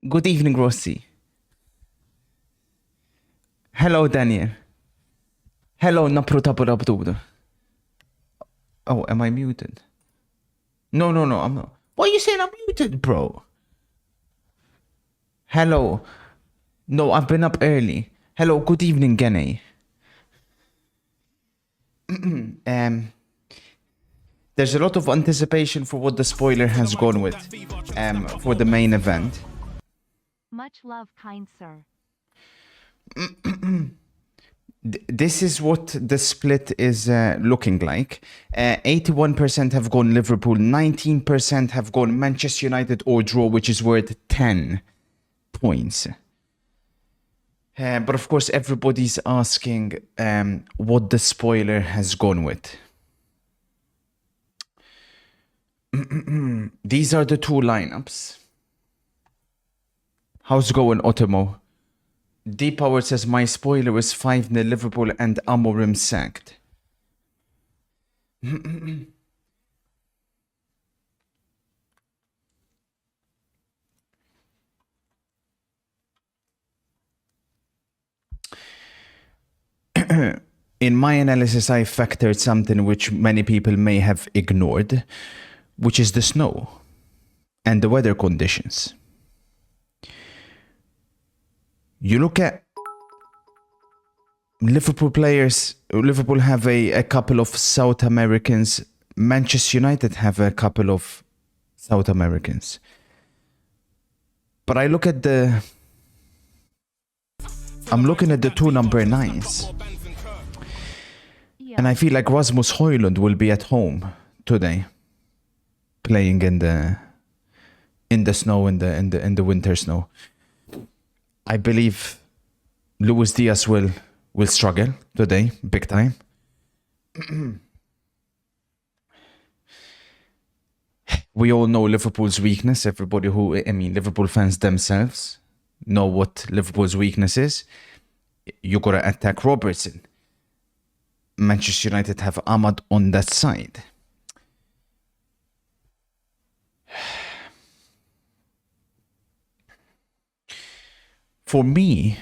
Good evening, Rossi. Hello, Daniel. Hello, Naprutapurabdudu. Oh, am I muted? No, I'm not. Why are you saying I'm muted, bro? Hello. No, I've been up early. Hello, good evening, Gene. There's a lot of anticipation for what the spoiler has gone with for the main event. Much love, kind sir. This is what the split is looking like. 81% have gone Liverpool, 19% have gone Manchester United or draw, which is worth 10 points. But of course, everybody's asking what the spoiler has gone with. These are the two lineups. How's it going, Otomo? D-Power says, my spoiler is 5-0 Liverpool and Amorim sacked. In my analysis, I factored something which many people may have ignored, which is the snow and the weather conditions. You look at Liverpool players, Liverpool have a couple of South Americans, Manchester United have a couple of South Americans. But I'm looking at the two number 9s. And I feel like Rasmus Højlund will be at home today, playing in the snow, in the winter snow. I believe Luis Diaz will struggle today, big time. We all know Liverpool's weakness. Liverpool fans themselves know what Liverpool's weakness is. You gotta attack Robertson. Manchester United have Ahmad on that side. For me,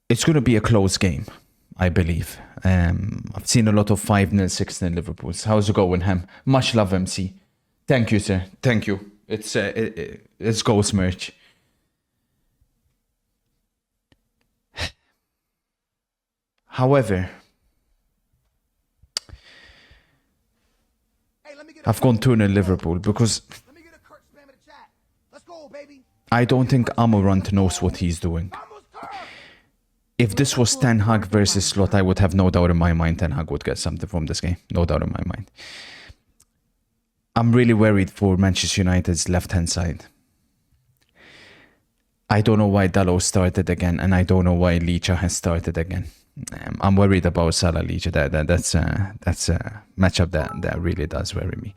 it's going to be a close game, I believe. I've seen a lot of 5-0, 6-0 Liverpools. How's it going, Ham? Much love, MC. Thank you, sir. Thank you. It's Ghost merch. However, I've gone 2-0 Liverpool because I don't think Amorant knows what he's doing. If this was Ten Hag versus Slot, I would have no doubt in my mind Ten Hag would get something from this game. No doubt in my mind. I'm really worried for Manchester United's left-hand side. I don't know why Dalot started again, and I don't know why Licha has started again. I'm worried about Salah Licha. That's a matchup that really does worry me.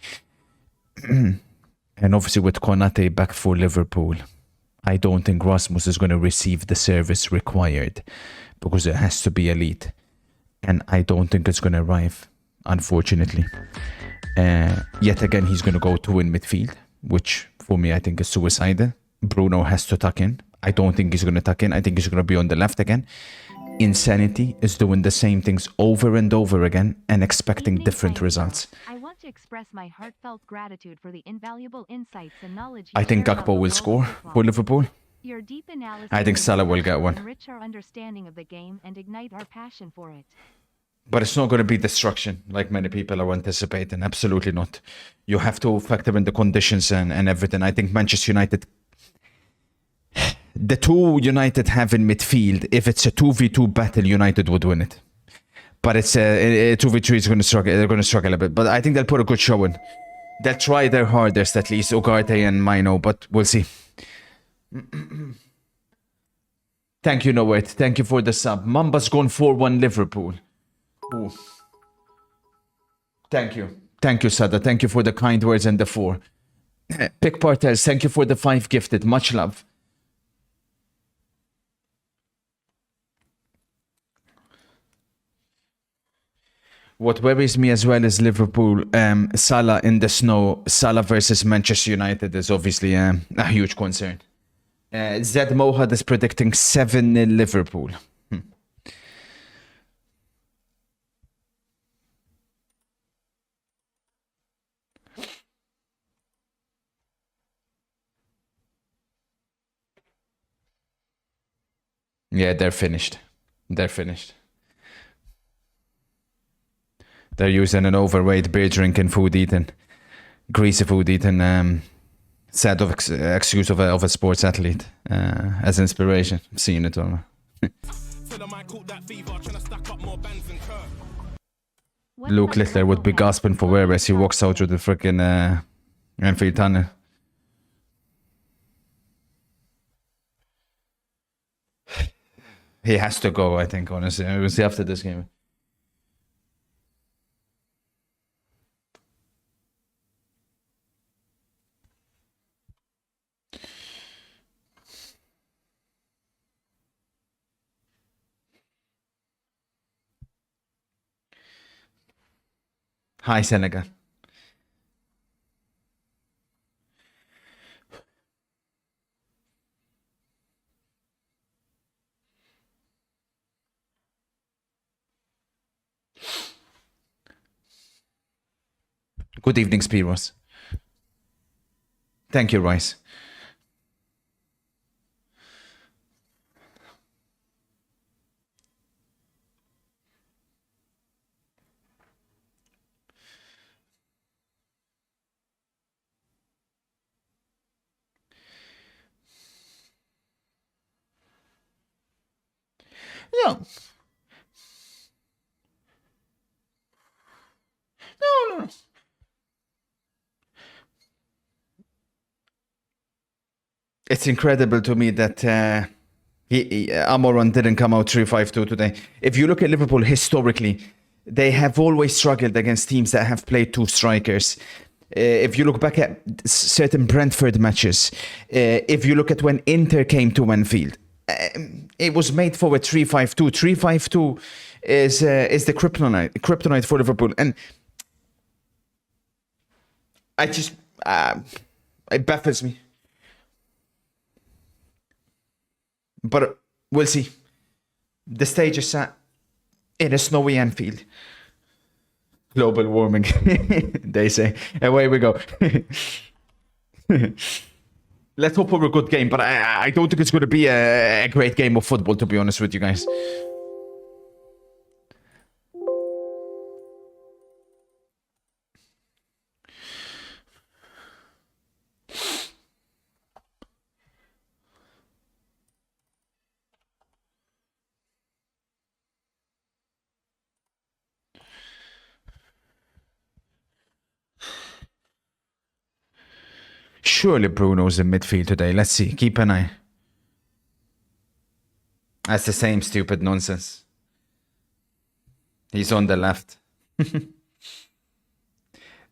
And obviously with Konate back for Liverpool, I don't think Rasmus is going to receive the service required because it has to be elite. And I don't think it's going to arrive, unfortunately. Yet again, he's going to go to in midfield, which for me, I think is suicidal. Bruno has to tuck in. I don't think he's going to tuck in. I think he's going to be on the left again. Insanity is doing the same things over and over again and expecting different results. I want to express my heartfelt gratitude for the invaluable insights and knowledge. I think Gakpo will score for Liverpool. Your deep analysis I think Salah will get one. Enrich our understanding of the game and ignite our passion for it. But it's not going to be destruction like many people are anticipating. Absolutely not. You have to factor in the conditions and everything. I think Manchester United, the two United have in midfield, if it's a 2v2 battle, United would win it. But it's a 2v3 is going to struggle. They're going to struggle a bit. But I think they'll put a good show in. They'll try their hardest, at least Ugarte and Mino, but we'll see. Thank you, Noet. Thank you for the sub. Mamba's gone 4-1 Liverpool. Ooh. Thank you. Thank you, Sada. Thank you for the kind words and the 4. Pick Partels, thank you for the 5 gifted. Much love. What worries me as well is Liverpool. Salah in the snow. Salah versus Manchester United is obviously a huge concern. Zed Mohad is predicting 7-0 Liverpool. Yeah, they're finished. They're finished. They're using an overweight, beer drinking, food eating, greasy food eating set of excuse of a sports athlete as inspiration. I'm seeing it all. What's Luke up, Littler would be knucklehead? gasping for air as he walks out through the freaking Enfield tunnel. He has to go, I think, honestly. We'll see after this game. Hi, Senegal. Good evening, Spiros. Thank you, Rice. Yeah. No. It's incredible to me that Amoron didn't come out 3-5-2 today. If you look at Liverpool historically, they have always struggled against teams that have played two strikers. If you look back at certain Brentford matches, if you look at when Inter came to Anfield, it was made for a 3-5-2. 3-5-2 is the kryptonite for Liverpool, and I just it baffles me. But we'll see. The stage is set in a snowy Anfield. Global warming, they say. Away we go. Let's hope for a good game, but I don't think it's going to be a great game of football, to be honest with you guys. Surely Bruno's in midfield today. Let's see. Keep an eye. That's the same stupid nonsense. He's on the left.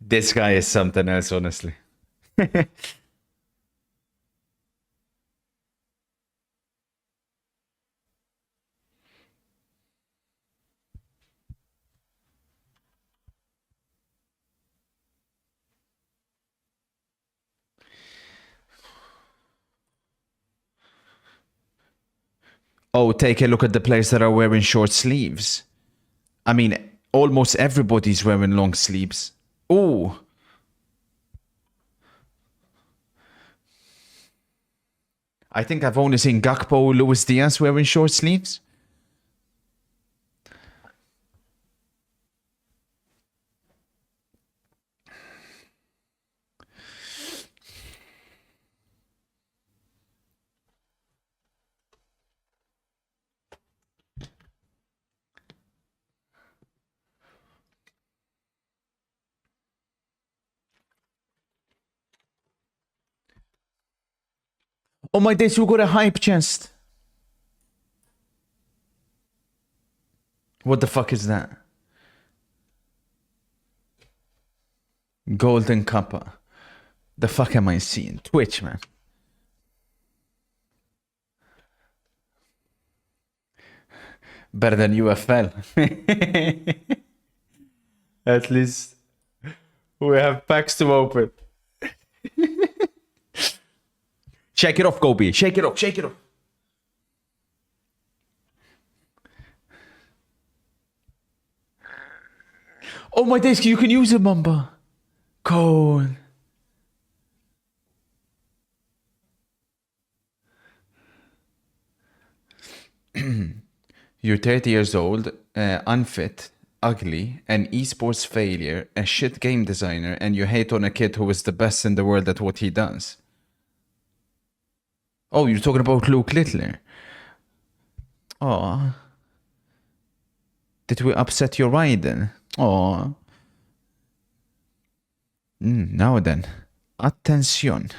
This guy is something else, honestly. Oh, take a look at the players that are wearing short sleeves. I mean, almost everybody's wearing long sleeves. Oh. I think I've only seen Gakpo, Luis Diaz wearing short sleeves. Oh my days, you got a hype chest. What the fuck is that? Golden Kappa. The fuck am I seeing? Twitch, man. Better than UFL. At least we have packs to open. Shake it off, Gobi. Shake it off. Shake it off. Oh my days, you can use it, Mamba. Cool. You're 30 years old, unfit, ugly, an esports failure, a shit game designer, and you hate on a kid who is the best in the world at what he does. Oh, you're talking about Luke Littler. Oh. Did we upset your Raiden? Oh. Now then. Attention.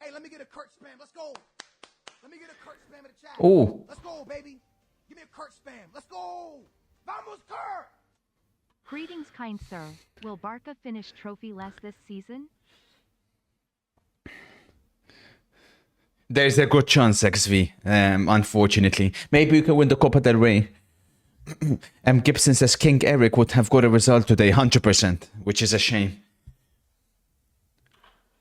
Hey, let me get a Kurt spam. Let's go. Let me get a Kurt spam in the chat. Oh. Let's go, baby. Give me a Kurt spam. Let's go. Vamos, Kurt. Greetings, kind sir. Will Barca finish trophy-less this season? There's a good chance, XV, unfortunately. Maybe you can win the Copa del Rey. Gibson says King Eric would have got a result today, 100%, which is a shame.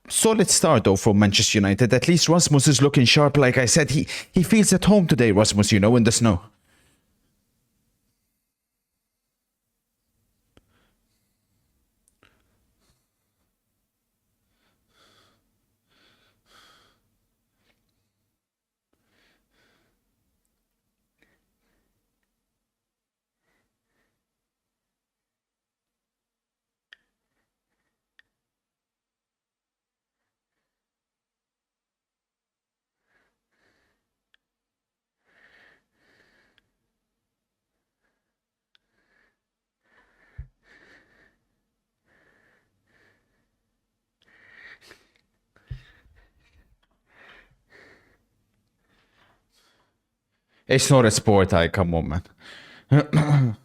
Solid start, though, from Manchester United. At least Rasmus is looking sharp. Like I said, he feels at home today, Rasmus, you know, in the snow. It's not a sport, come on, man.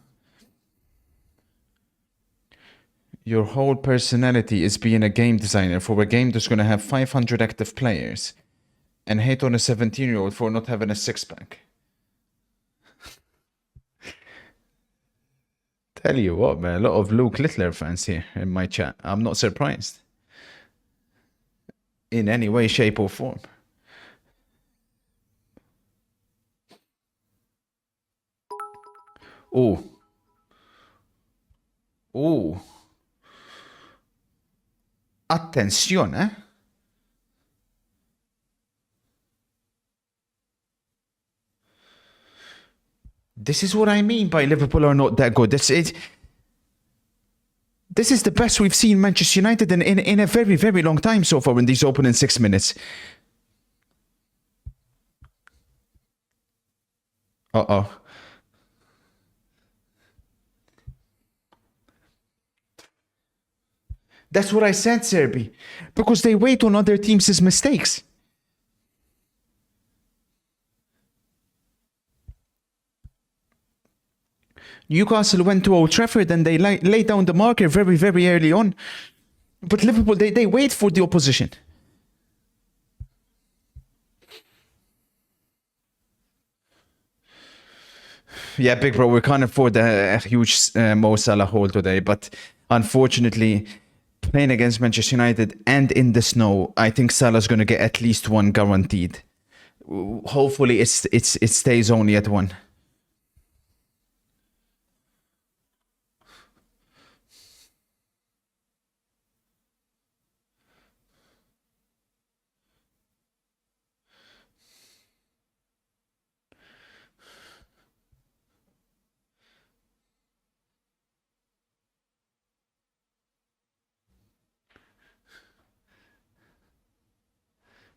Your whole personality is being a game designer for a game that's going to have 500 active players and hate on a 17-year-old for not having a six-pack. Tell you what, man, a lot of Luke Littler fans here in my chat. I'm not surprised. In any way, shape, or form. Oh. Oh. Attention, eh? This is what I mean by Liverpool are not that good. This is the best we've seen Manchester United in a very, very long time so far in these opening 6 minutes. Uh-oh. That's what I said, Serbi. Because they wait on other teams' mistakes. Newcastle went to Old Trafford and they laid down the marker very, very early on. But Liverpool, they wait for the opposition. Yeah, big bro, we can't afford a huge Mo Salah haul today. But unfortunately, playing against Manchester United and in the snow, I think Salah's going to get at least one guaranteed. Hopefully, it stays only at one.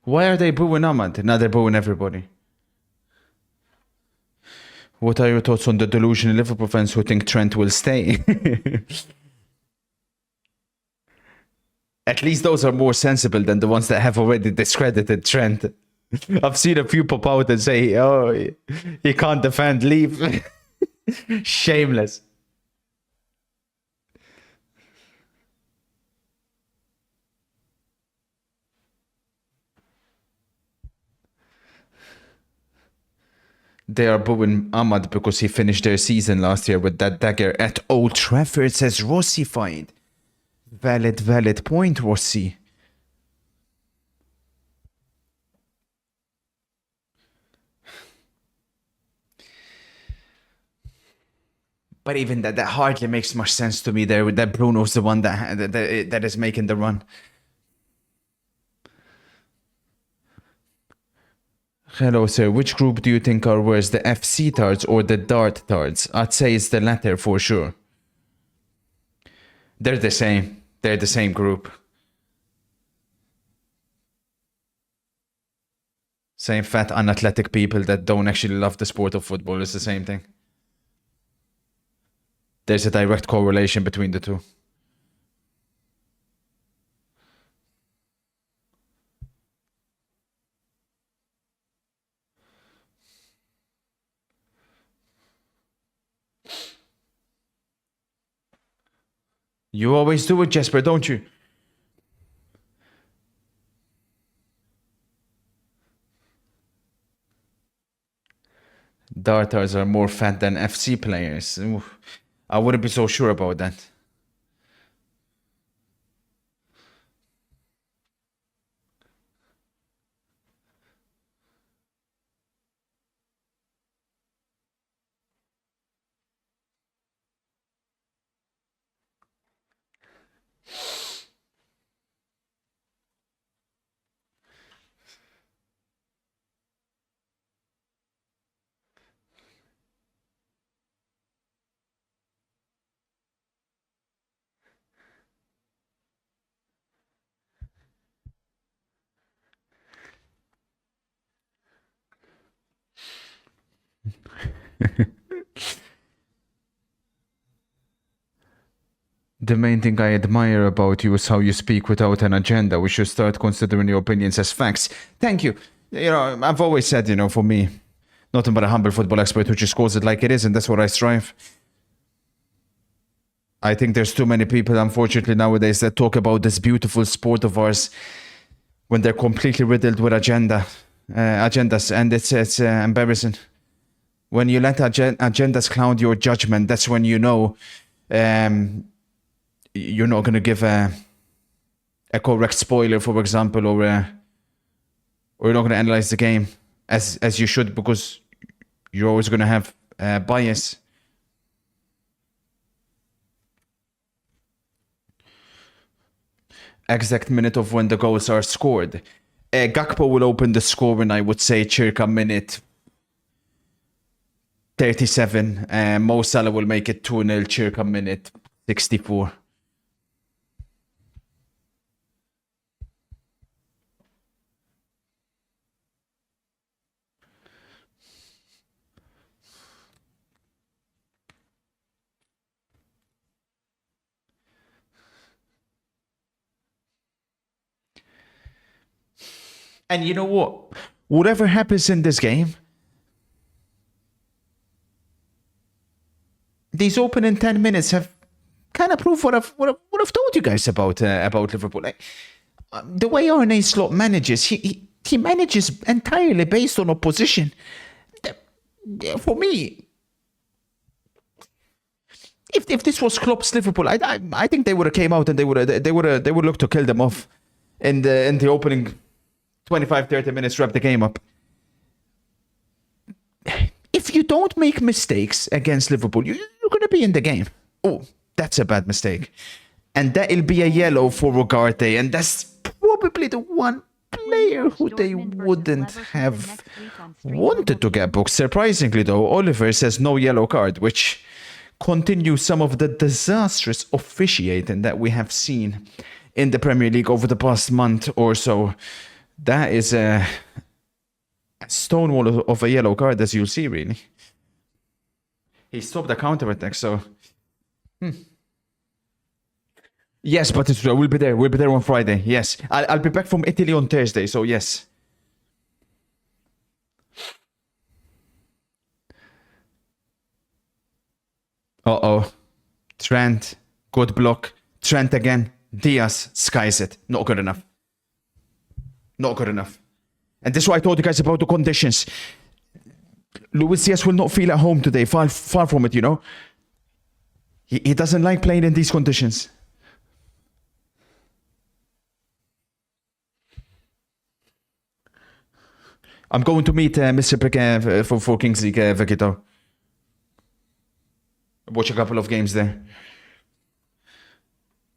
Why are they booing Ahmad? Now they're booing everybody. What are your thoughts on the delusional Liverpool fans who think Trent will stay? At least those are more sensible than the ones that have already discredited Trent. I've seen a few pop out and say, oh, he can't defend, leave. Shameless. They are booing Ahmad because he finished their season last year with that dagger at Old Trafford, says Rossi find. Valid point, Rossi. But even that hardly makes much sense to me there, that Bruno's the one that is making the run. Hello, sir. Which group do you think are worse, the FC tards or the Dart tards? I'd say it's the latter for sure. They're the same. They're the same group. Same fat, unathletic people that don't actually love the sport of football. It's the same thing. There's a direct correlation between the two. You always do it, Jesper, don't you? Darters are more fat than FC players. Ooh, I wouldn't be so sure about that. The main thing I admire about you is how you speak without an agenda. We should start considering your opinions as facts. Thank you. You know, I've always said, you know, for me, nothing but a humble football expert who just calls it like it is, and that's what I strive. I think there's too many people, unfortunately, nowadays that talk about this beautiful sport of ours when they're completely riddled with agendas, and it's embarrassing. When you let agendas cloud your judgment, that's when you know you're not going to give a correct spoiler, for example, or you're not going to analyze the game as you should, because you're always going to have bias. Exact minute of when the goals are scored. Gakpo will open the score in, I would say, circa minute 37. Mo Salah will make it 2-0 circa minute 64. And you know what? Whatever happens in this game, these opening 10 minutes have kind of proved what I've told you guys about Liverpool. Like, the way Arne Slot manages, he manages entirely based on opposition. For me, if this was Klopp's Liverpool, I think they would have came out and they would look to kill them off in the opening 25-30 minutes, wrap the game up. If you don't make mistakes against Liverpool, you're going to be in the game. Oh, that's a bad mistake. And that'll be a yellow for Ugarte, and that's probably the one player who they wouldn't have wanted to get booked. Surprisingly, though, Oliver says no yellow card, which continues some of the disastrous officiating that we have seen in the Premier League over the past month or so. That is a stonewall of a yellow card, as you'll see, really. He stopped the counter-attack, so... Yes, but it's true. We'll be there. We'll be there on Friday. Yes. I'll be back from Italy on Thursday, so yes. Uh-oh. Trent. Good block. Trent again. Diaz. Skies it. Not good enough. Not good enough. And this is why I told you guys about the conditions. Luis Diaz will not feel at home today. Far from it, you know. He doesn't like playing in these conditions. I'm going to meet Mr. Brick for Kings League, Vikito. Watch a couple of games there.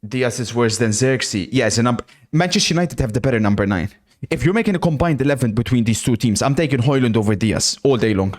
Diaz is worse than Xerxes. Yes, and Manchester United have the better number 9. If you're making a combined 11 between these two teams, I'm taking Højlund over Diaz all day long.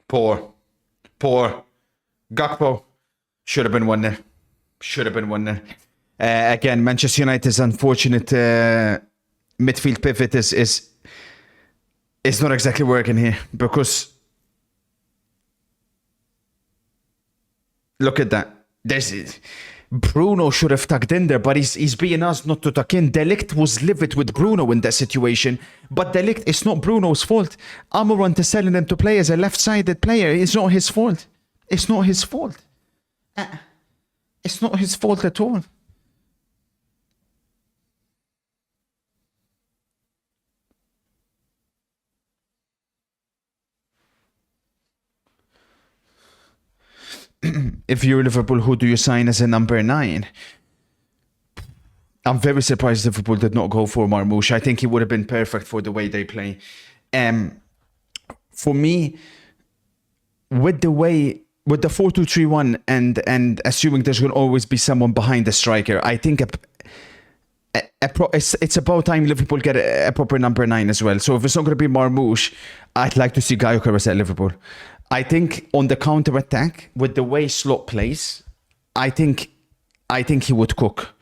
Poor. Gakpo. Should have been 1-0. Should have been 1-0. Again, Manchester United's unfortunate midfield pivot is not exactly working here because look at that. Bruno should have tucked in there, but he's being asked not to tuck in. De Ligt was livid with Bruno in that situation, but De Ligt, it's not Bruno's fault. Almiron is telling him to play as a left-sided player. It's not his fault. It's not his fault. It's not his fault at all. If you're Liverpool, who do you sign as a number 9? I'm very surprised Liverpool did not go for Marmoush. I think he would have been perfect for the way they play. For me, with the 4-2-3-1 and assuming there's going to always be someone behind the striker, I think it's about time Liverpool get a proper number 9 as well. So if it's not going to be Marmoush, I'd like to see Gyökeres at Liverpool. I think on the counter-attack, with the way Slot plays, I think he would cook.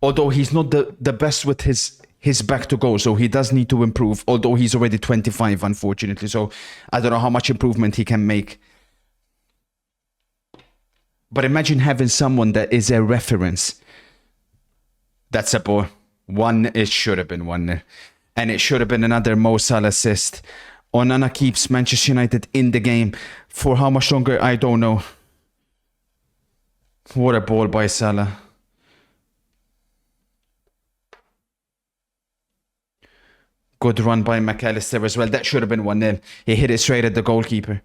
Although he's not the best with his back to goal, so he does need to improve, although he's already 25, unfortunately. So I don't know how much improvement he can make. But imagine having someone that is a reference. That's a ball. It should have been 1. And it should have been another Mo Salah assist. Onana keeps Manchester United in the game. For how much longer, I don't know. What a ball by Salah. Good run by McAllister as well. That should have been 1-0. He hit it straight at the goalkeeper.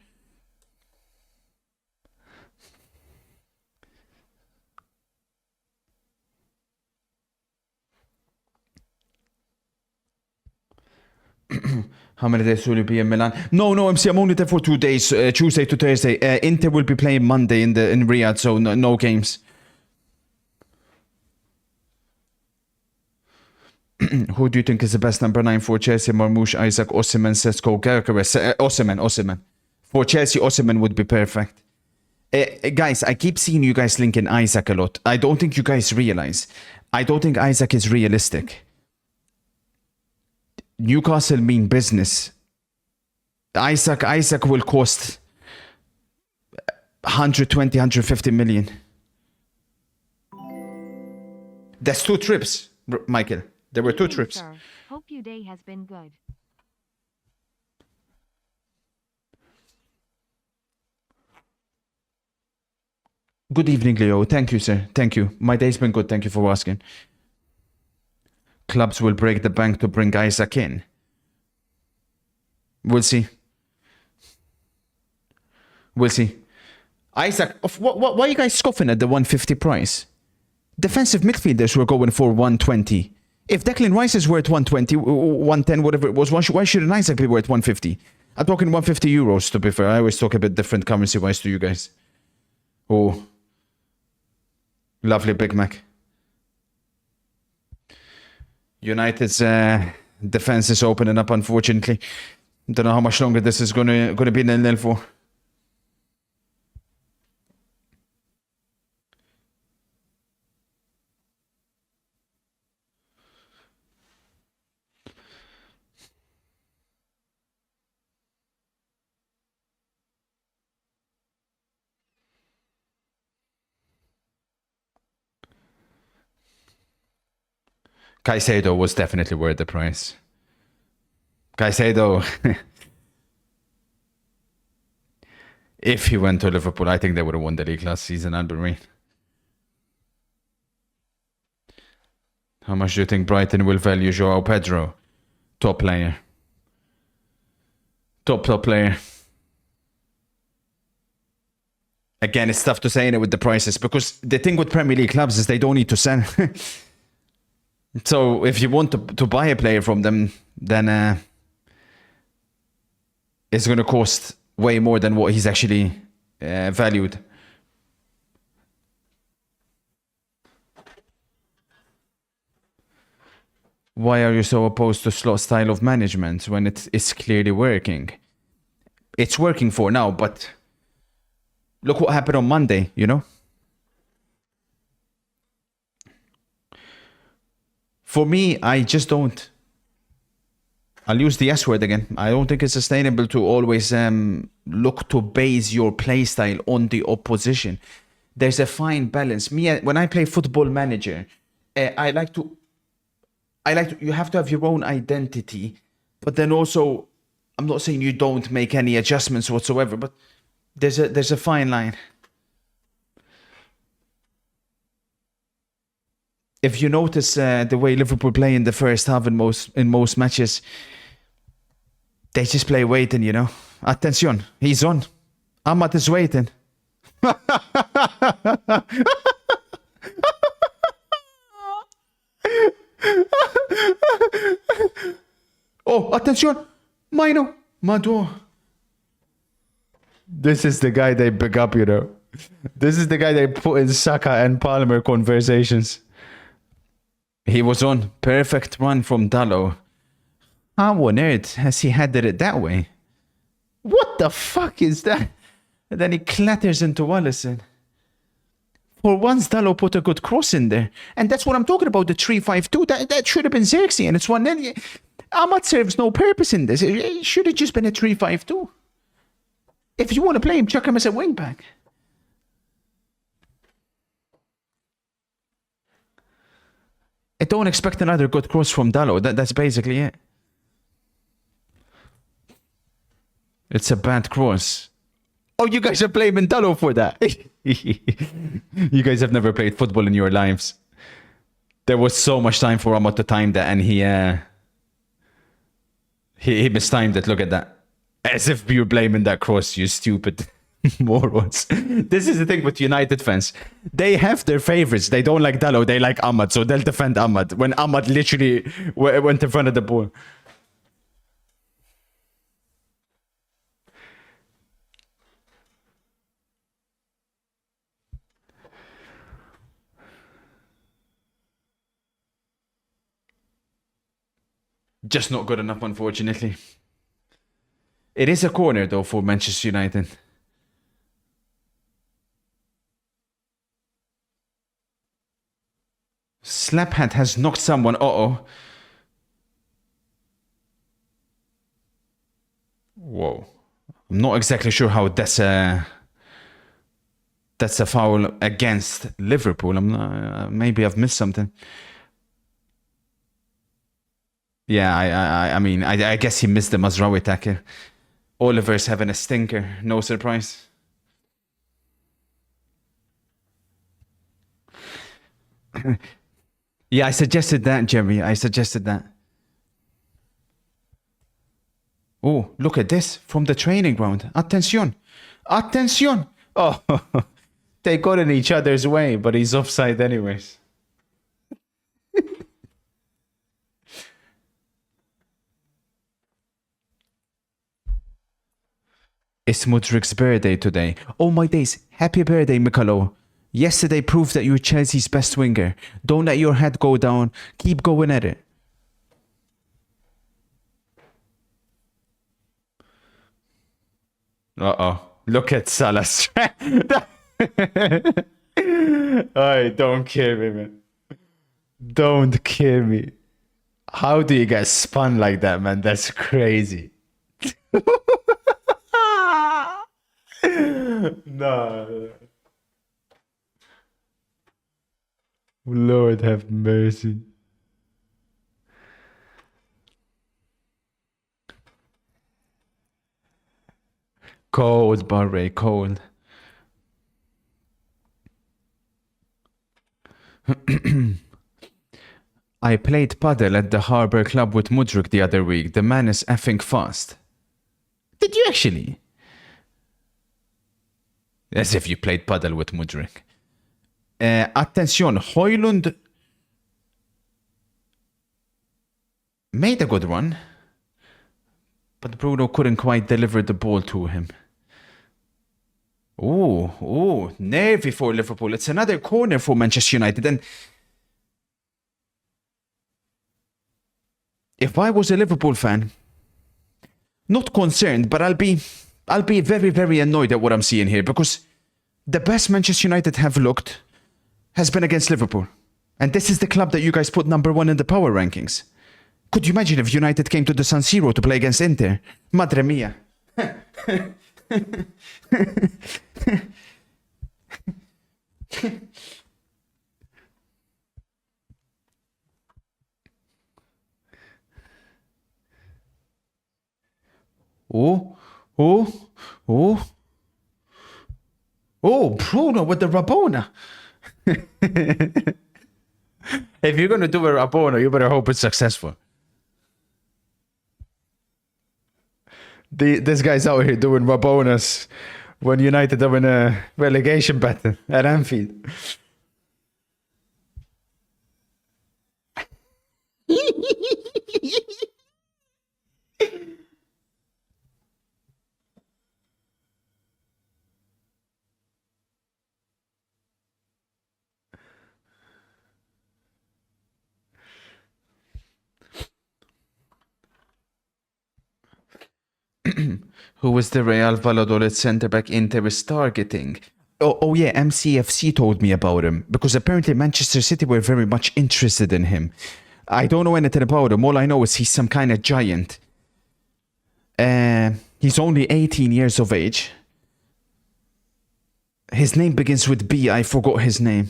How many days will you be in Milan? No, MC, I'm only there for 2 days, Tuesday to Thursday. Inter will be playing Monday in Riyadh, so no games. Who do you think is the best number 9 for Chelsea? Marmoush, Isaac, Osimhen, Sesko, Gyökeres. Osimhen. For Chelsea, Osimhen would be perfect. Guys, I keep seeing you guys linking Isaac a lot. I don't think you guys realize. I don't think Isaac is realistic. Newcastle mean business. Isaac will cost 120, 150 million. That's 2 trips, Michael. There were 2 trips. Sir. Hope your day has been good. Good evening, Leo. Thank you, sir. Thank you. My day's been good. Thank you for asking. Clubs will break the bank to bring Isaac in. We'll see. Isaac, why are you guys scoffing at the 150 price? Defensive midfielders were going for 120. If Declan Rice is worth 120, 110, whatever it was, why shouldn't Isaac be worth 150? I'm talking 150 euros, to be fair. I always talk a bit different currency-wise to you guys. Oh. Lovely Big Mac. United's defense is opening up, unfortunately. Don't know how much longer this is gonna be 0-0 for. Caicedo was definitely worth the price. Caicedo, if he went to Liverpool, I think they would have won the league last season, Albury. How much do you think Brighton will value Joao Pedro? Top player. Top player. Again, it's tough to say it with the prices because the thing with Premier League clubs is they don't need to sell. So if you want to buy a player from them, then it's going to cost way more than what he's actually valued. Why are you so opposed to Slot's style of management when it's clearly working? It's working for now, but look what happened on Monday, you know? For me, I just don't. I'll use the S word again. I don't think it's sustainable to always look to base your playstyle on the opposition. There's a fine balance. When I play Football Manager, I like to. You have to have your own identity, but then also, I'm not saying you don't make any adjustments whatsoever, but there's a fine line. If you notice the way Liverpool play in the first half in most matches, they just play waiting, you know. Attention, he's on. Ahmad is waiting. Oh, attention, Mino, Mado. This is the guy they pick up, you know. This is the guy they put in Saka and Palmer conversations. He was on. Perfect run from Dallo. How on earth has he headed it that way? What the fuck is that? And then he clatters into Allison. For once, Dallo put a good cross in there. And that's what I'm talking about, the 3-5-2. That should have been Xerxes, and it's 1-0. Ahmad serves no purpose in this. It should have just been a 3-5-2. If you want to play him, chuck him as a wing-back. I don't expect another good cross from Dallo. That's basically it. It's a bad cross. Oh, you guys are blaming Dallo for that. You guys have never played football in your lives. There was so much time for Ahmad to time that, and he mistimed it. Look at that. As if you're blaming that cross, you stupid morons. This is the thing with United fans. They have their favorites. They don't like Dallo. They like Ahmad, so they'll defend Ahmad when Ahmad literally went in front of the ball. Just not good enough, unfortunately. It is a corner, though, for Manchester United. Slaphat has knocked someone. Uh-oh. Whoa. I'm not exactly sure how that's a foul against Liverpool. I'm not, maybe I've missed something. Yeah, I mean, I guess he missed the Mazraoui tackle. Oliver's having a stinker. No surprise. Yeah, I suggested that, Jerry. I suggested that. Oh, look at this from the training ground. Attention. Attention. Oh, they got in each other's way, but he's offside anyways. It's Mudrik's birthday today. Oh my days. Happy birthday, Mikalo. Yesterday proved that you're Chelsea's best winger. Don't let your head go down. Keep going at it. Uh-oh. Look at Salah's. Alright, don't kill me, man. Don't kill me. How do you get spun like that, man? That's crazy. No. Lord have mercy. Cold, Barre, cold. I played paddle at the Harbour Club with Mudrik the other week. The man is effing fast. Did you actually? As if you played paddle with Mudrik. Attention, Højlund made a good run, but Bruno couldn't quite deliver the ball to him. Oh, nervy for Liverpool. It's another corner for Manchester United. And if I was a Liverpool fan, not concerned, but I'll be very, very annoyed at what I'm seeing here, because the best Manchester United have looked has been against Liverpool. And this is the club that you guys put number 1 in the power rankings. Could you imagine if United came to the San Siro to play against Inter? Madre mia. Oh, Bruno with the Rabona. If you're going to do a Rabona, you better hope it's successful. This guy's out here doing Rabonas when United are in a relegation battle at Anfield. Who was the Real Valladolid centre-back Inter is targeting? Oh yeah, MCFC told me about him, because apparently Manchester City were very much interested in him. I don't know anything about him. All I know is he's some kind of giant. He's only 18 years of age. His name begins with B. I forgot his name.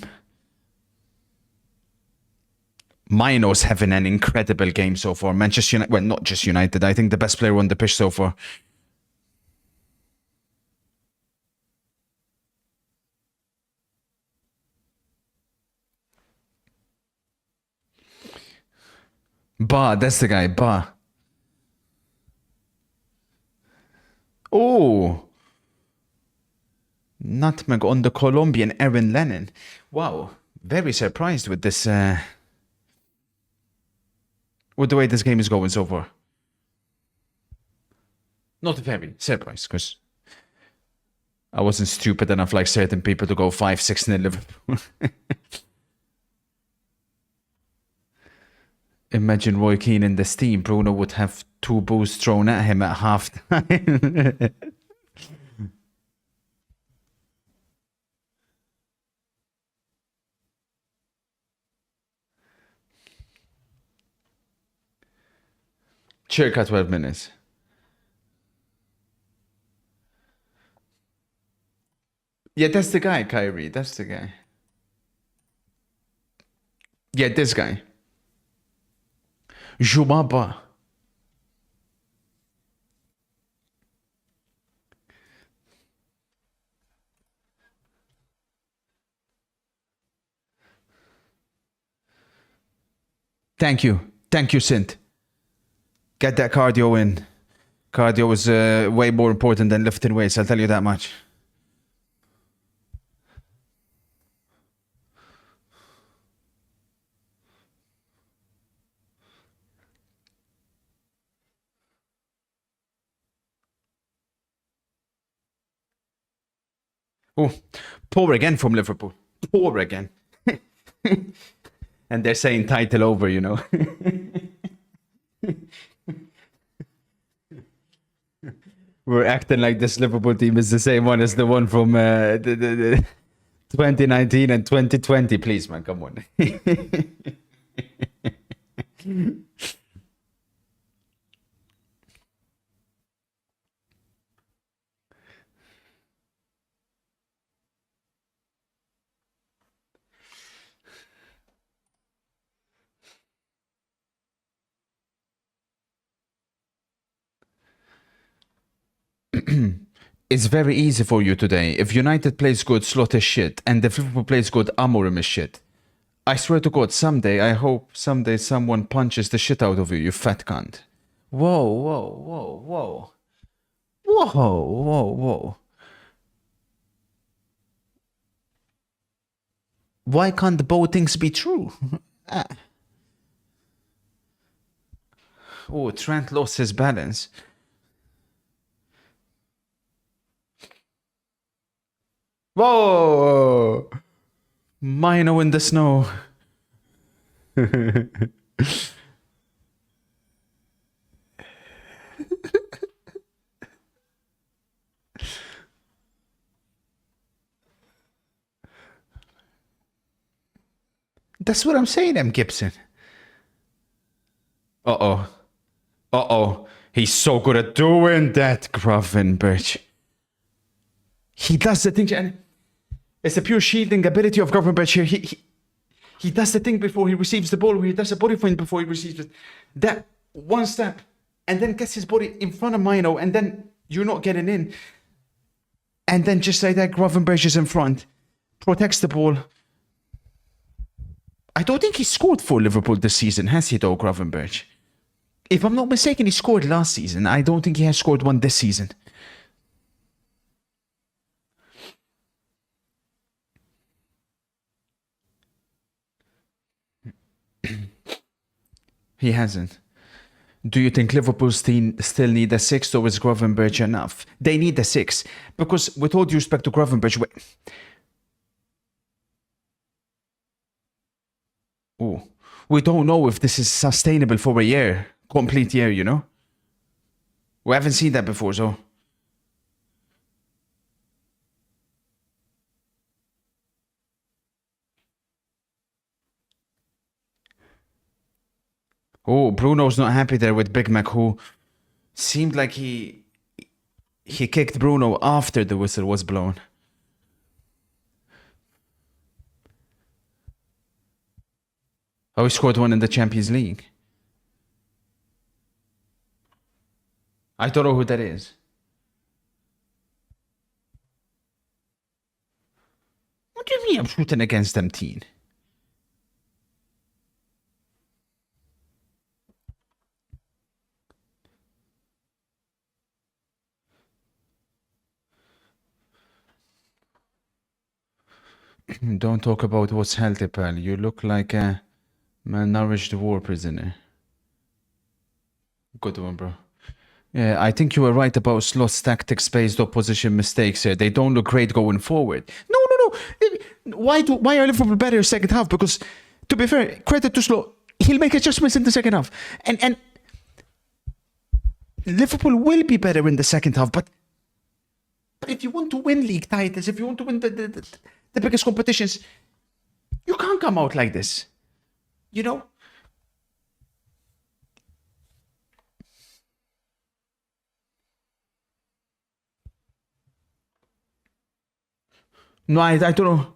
Mino's having an incredible game so far. Manchester United, well, not just United. I think the best player on the pitch so far. Ba, that's the guy. Ba. Oh. Nutmeg on the Colombian Aaron Lennon. Wow. Very surprised with this, with the way this game is going so far. Not very surprised, because I wasn't stupid enough like certain people to go 5-6 in Liverpool. Imagine Roy Keane in this team. Bruno would have 2 balls thrown at him at half time. Circa 12 minutes. Yeah, that's the guy, Kyrie. That's the guy. Yeah, this guy. Jumaba. Thank you. Thank you, Sint. Get that cardio in. Cardio is way more important than lifting weights, I'll tell you that much. Oh, poor again from Liverpool. Poor again. And they're saying title over, you know. We're acting like this Liverpool team is the same one as the one from the 2019 and 2020. Please, man, come on. It's very easy for you today. If United plays good, Slot is shit. And if Liverpool plays good, Amorim is shit. I swear to God, someday, I hope someday someone punches the shit out of you, you fat cunt. Whoa, whoa, whoa, whoa. Whoa, whoa, whoa. Why can't both things be true? Oh, Trent lost his balance. Whoa! Mino in the snow. That's what I'm saying, M. Gibson. Uh-oh. Uh-oh. He's so good at doing that, Gravenberch. He does the thing, and it's a pure shielding ability of Gravenberch here. He does the thing before he receives the ball, where he does a body feint before he receives it. That one step, and then gets his body in front of Mino, and then you're not getting in. And then just like that, Gravenberch is in front. Protects the ball. I don't think he scored for Liverpool this season, has he though, Gravenberch? If I'm not mistaken, he scored last season. I don't think he has scored one this season. He hasn't. Do you think Liverpool's team still need a 6, or is Gravenberch enough? They need a 6. Because with all due respect to Gravenberch... we don't know if this is sustainable for a year. Complete year, you know? We haven't seen that before, so... Oh, Bruno's not happy there with Big Mac, who seemed like he kicked Bruno after the whistle was blown. Oh, he scored one in the Champions League. I don't know who that is. What do you mean I'm shooting against them, teen? Don't talk about what's healthy, pal. You look like a malnourished war prisoner. Good one, bro. Yeah, I think you were right about Slot's tactics-based opposition mistakes here. They don't look great going forward. No. Why are Liverpool better second half? Because, to be fair, credit to Slot, he'll make adjustments in the second half. And Liverpool will be better in the second half, but if you want to win league titles, if you want to win the biggest competitions, you can't come out like this. You know? No, I don't know.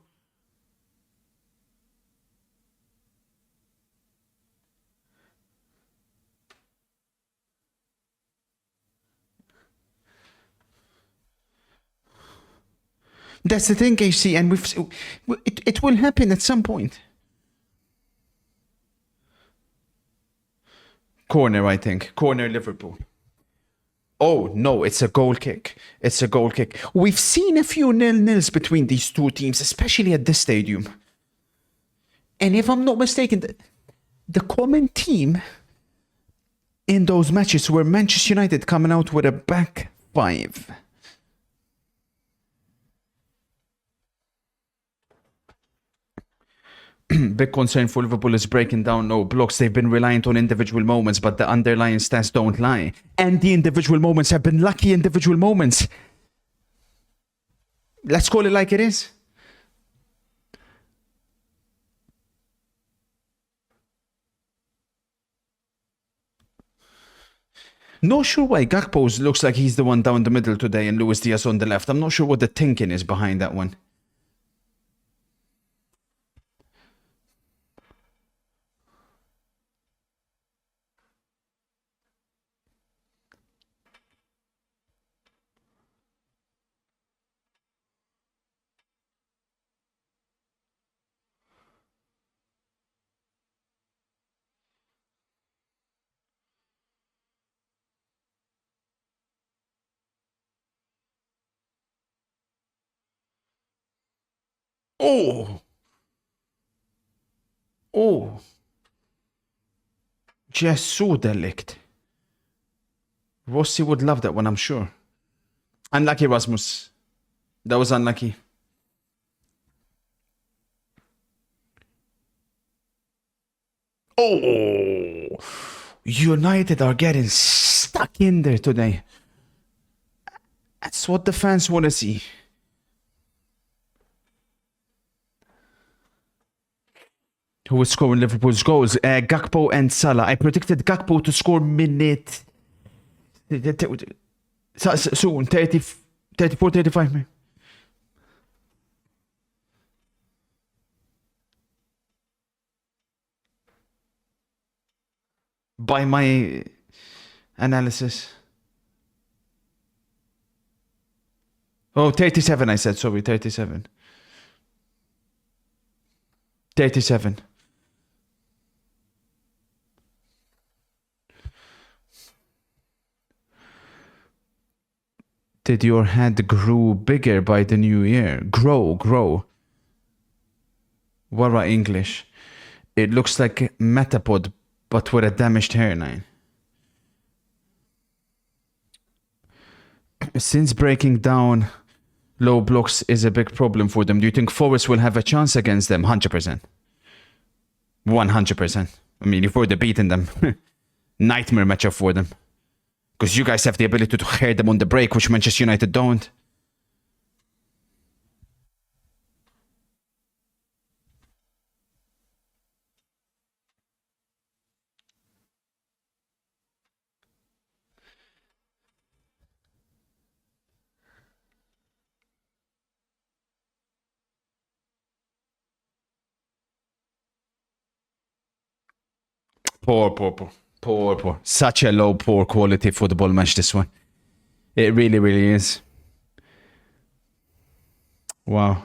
That's the thing, KC, and it will happen at some point. Corner, I think. Corner, Liverpool. Oh, no, it's a goal kick. It's a goal kick. We've seen a few 0-0s between these two teams, especially at this stadium. And if I'm not mistaken, the common theme in those matches were Manchester United coming out with a back five. big concern for Liverpool is breaking down low blocks. They've been reliant on individual moments, but the underlying stats don't lie. And the individual moments have been lucky individual moments. Let's call it like it is. Not sure why Gakpo looks like he's the one down the middle today and Luis Diaz on the left. I'm not sure what the thinking is behind that one. Oh! Oh! Just so delict. Rossi would love that one, I'm sure. Unlucky, Rasmus. That was unlucky. Oh! United are getting stuck in there today. That's what the fans want to see. Who is scoring Liverpool's goals? Gakpo and Salah. I predicted Gakpo to score minute soon, 34, 35. By my analysis. Oh, 37 I said, sorry, 37. 37. Did your head grow bigger by the new year? Grow. What about English? It looks like a metapod, but with a damaged hairline. Since breaking down low blocks is a big problem for them, do you think Forest will have a chance against them? 100%. 100%. I mean, you've already beaten them. Nightmare matchup for them. Because you guys have the ability to hear them on the break, which Manchester United don't. Poor. Such a low, poor quality football match, this one. It really, really is. Wow.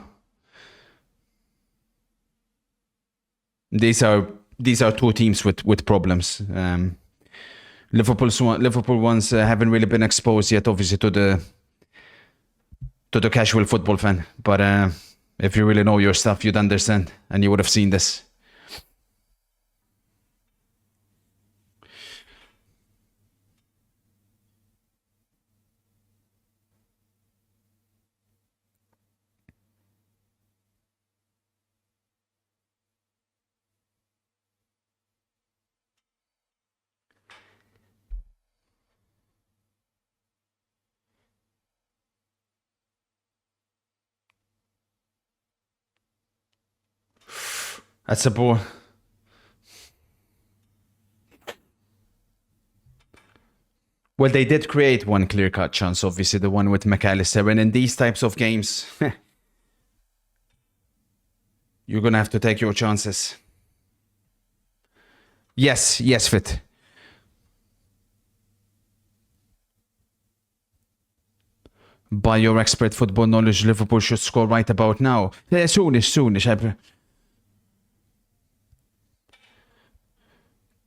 These are two teams with problems. Liverpool ones haven't really been exposed yet, obviously, to the casual football fan. But if you really know your stuff, you'd understand, and you would have seen this. That's a ball. Well, they did create one clear-cut chance, obviously, the one with McAllister. And in these types of games, you're going to have to take your chances. Yes, Fit. By your expert football knowledge, Liverpool should score right about now. Soonish.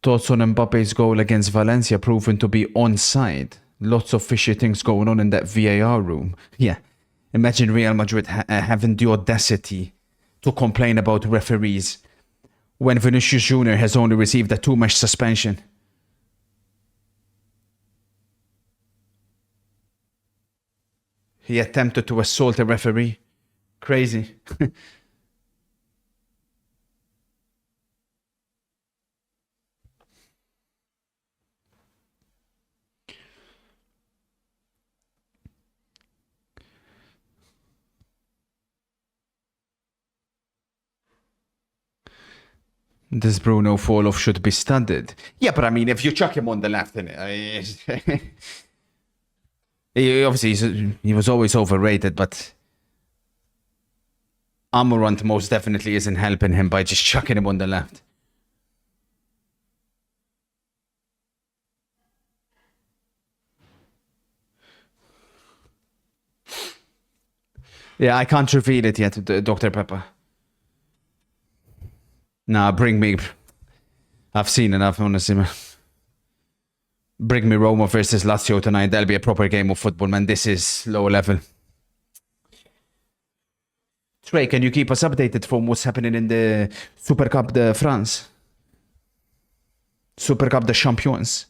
Thoughts on Mbappe's goal against Valencia proven to be onside. Lots of fishy things going on in that VAR room. Yeah. Imagine Real Madrid having the audacity to complain about referees when Vinicius Jr. has only received a 2-match suspension. He attempted to assault a referee. Crazy. This Bruno fall-off should be studied. Yeah, but I mean, if you chuck him on the left, he was always overrated, but Amorant most definitely isn't helping him by just chucking him on the left. Yeah, I can't reveal it yet, Dr. Pepper. Nah, bring me... I've seen enough, honestly, man. Bring me Roma versus Lazio tonight. That'll be a proper game of football, man. This is low level. Trey, can you keep us updated from what's happening in the Super Cup de France? Super Cup de Champions.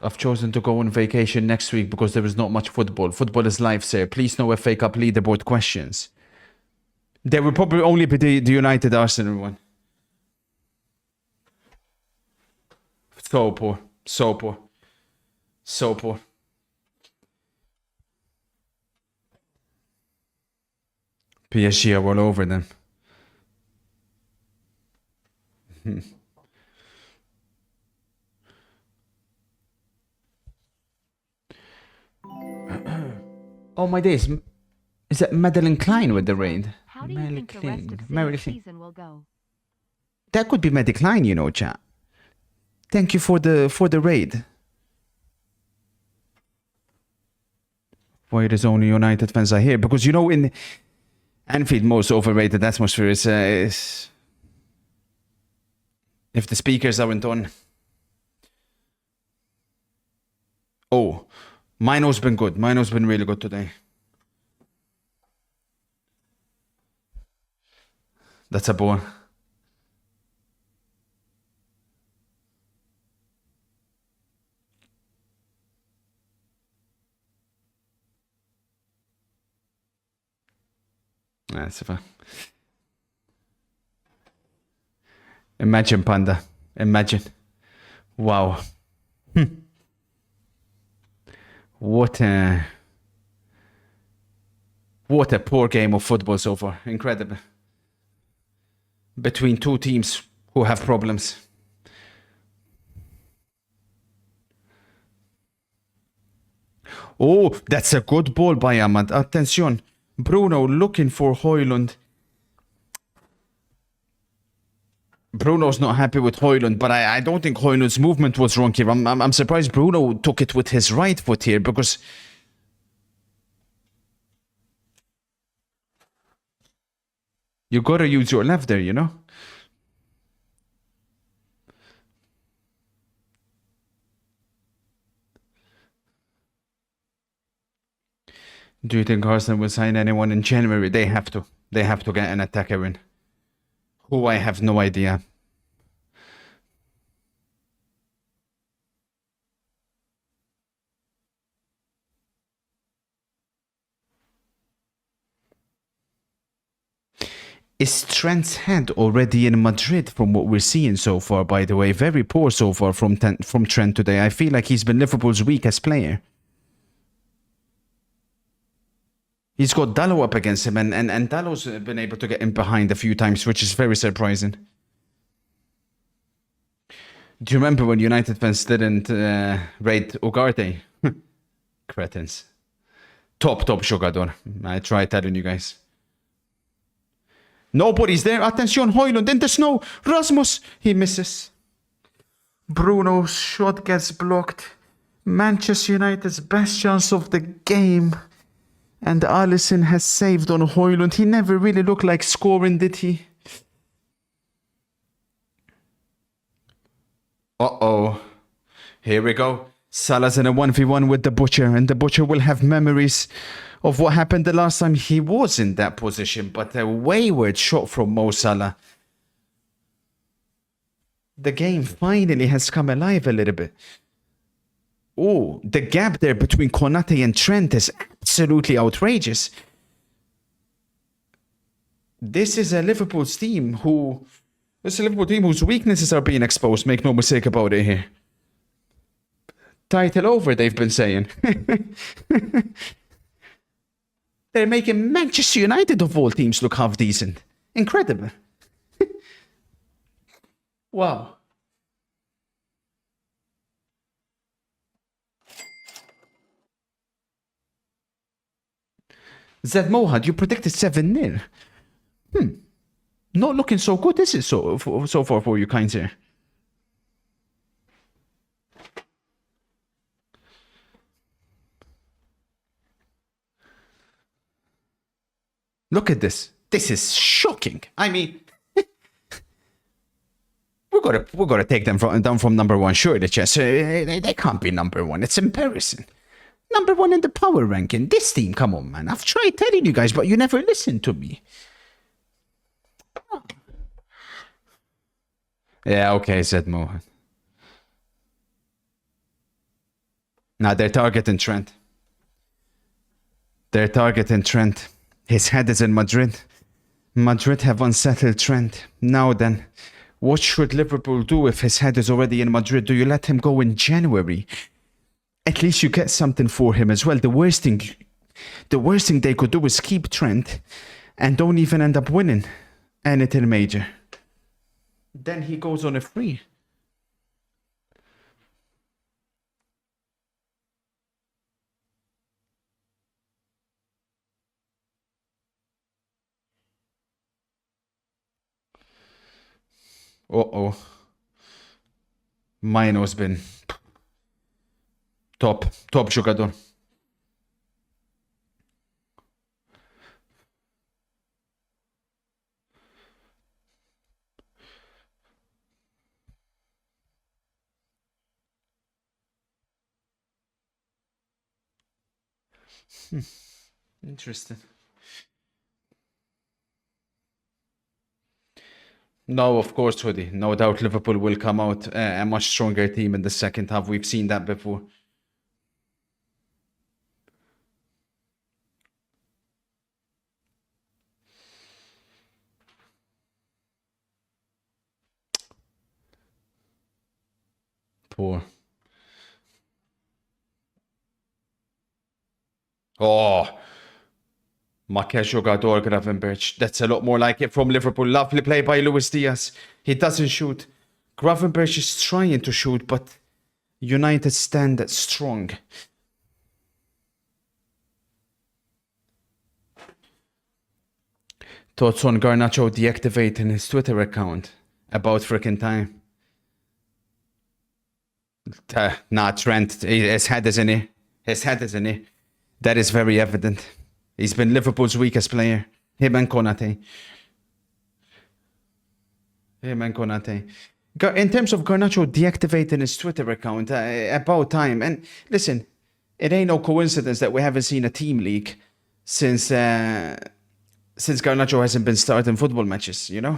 I've chosen to go on vacation next week because there is not much football. Football is life, sir. Please no FA Cup leaderboard questions. There will probably only be the United Arsenal one. So poor. So poor. So poor. PSG are all over them. Oh my days. Is that Madeline Klein with the raid? How do you think the rest of City's season will go? That could be Madeline Klein, you know, chat. Thank you for the raid. Why there's only United fans are here? Because, you know, in Anfield, most overrated atmosphere is if the speakers aren't on. Oh, Mino's been good. Mino's been really good today. That's a bore. That's fine. Imagine, Panda. Imagine. Wow. What a poor game of football so far. Incredible. Between two teams who have problems. Oh, that's a good ball by Ahmad. Attention. Bruno looking for Højlund. Bruno's not happy with Højlund, but I don't think Højlund's movement was wrong here. I'm surprised Bruno took it with his right foot here because you gotta use your left there, you know? Do you think Arsenal will sign anyone in January? They have to. They have to get an attacker in. Who I have no idea. Is Trent's head already in Madrid from what we're seeing so far, by the way? Very poor so far from Trent today. I feel like he's been Liverpool's weakest player. He's got Dalot up against him, and Dalot's been able to get him behind a few times, which is very surprising. Do you remember when United fans didn't rate Ugarte? Cretins. Top jogador. I tried telling you guys. Nobody's there. Attention, Højlund in the snow. Rasmus. He misses. Bruno's shot gets blocked. Manchester United's best chance of the game. And Alisson has saved on Højlund. He never really looked like scoring, did he? Uh-oh. Here we go. Salah's in a 1v1 with the Butcher, and the Butcher will have memories of what happened the last time he was in that position, but a wayward shot from Mo Salah. The game finally has come alive a little bit. Oh, the gap there between Konate and Trent is absolutely outrageous. This is a Liverpool's team who... This is a Liverpool team whose weaknesses are being exposed. Make no mistake about it here. Title over, they've been saying. They're making Manchester United of all teams look half decent. Incredible. Wow. Zed Mohad, you predicted 7-0. Not looking so good, is it, so far for you, kind sir? Look at this. This is shocking. I mean, we're gonna take them down from number one. Sure, the chess. They can't be number one. It's embarrassing. Number one in the power ranking. This team, come on, man. I've tried telling you guys, but you never listen to me. Yeah, okay, said Mohan. Now they're targeting Trent. They're targeting Trent. His head is in Madrid. Madrid have unsettled Trent. Now then, what should Liverpool do if his head is already in Madrid? Do you let him go in January? At least you get something for him as well. The worst thing they could do is keep Trent and don't even end up winning anything major. Then he goes on a free. Uh-oh. Mino's been top jogador. Interesting. No, of course, Hoodie. No doubt Liverpool will come out a much stronger team in the second half. We've seen that before. Poor. Oh, ma che jogador Gravenberch. That's a lot more like it from Liverpool. Lovely play by Luis Diaz. He doesn't shoot. Gravenberch is trying to shoot, but United stand strong. Thoughts on Garnacho deactivating his Twitter account? About freaking time. Nah, Trent. His head is in it. His head is in it. That is very evident. He's been Liverpool's weakest player. Him and Konate. In terms of Garnacho deactivating his Twitter account, about time. And listen, it ain't no coincidence that we haven't seen a team league since Garnacho hasn't been starting football matches, you know?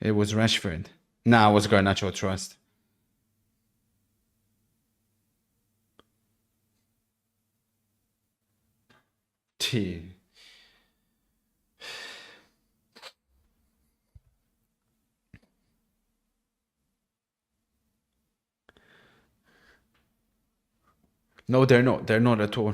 It was Rashford. Nah, it was Garnacho, trust. T. No, they're not. They're not at all.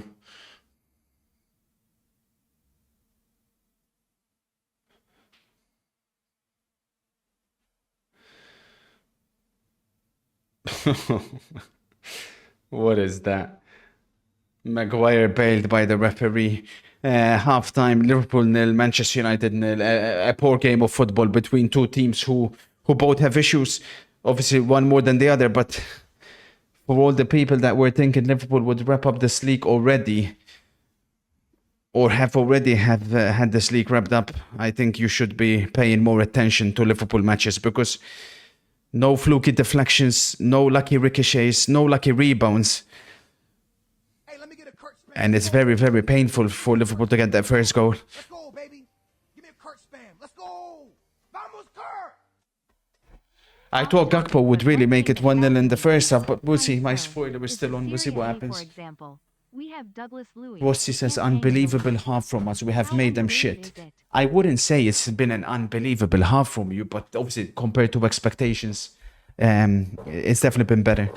What is that? Maguire bailed by the referee. Half-time, Liverpool 0, Manchester United 0. A poor game of football between two teams who both have issues. Obviously, one more than the other, but for all the people that were thinking Liverpool would wrap up this league already, or have already had this league wrapped up, I think you should be paying more attention to Liverpool matches, because no fluky deflections, no lucky ricochets, no lucky rebounds. Hey, let me get a And it's very, very painful for Liverpool to get that first goal. Let's go, baby. Give me a Kurt spam. Let's go. Vamos, Kurt. I thought Gakpo would really make it 1-0 in the first half, but we'll see. My spoiler is still on. We'll see what happens. For example, we have Douglas Luiz. Rossi says, unbelievable half from us. We have made them shit. I wouldn't say it's been an unbelievable half from you, but obviously compared to expectations, it's definitely been better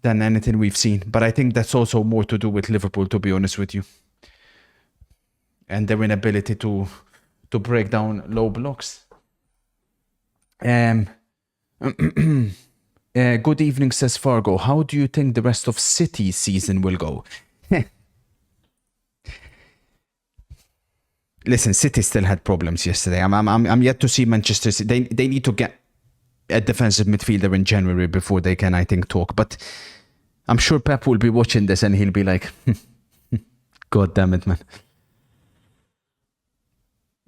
than anything we've seen. But I think that's also more to do with Liverpool, to be honest with you. And their inability to break down low blocks. Good evening, says Fargo. How do you think the rest of City's season will go? Listen, City still had problems yesterday. I'm yet to see Manchester City. They need to get a defensive midfielder in January before they can, I think, talk. But I'm sure Pep will be watching this and he'll be like, God damn it, man.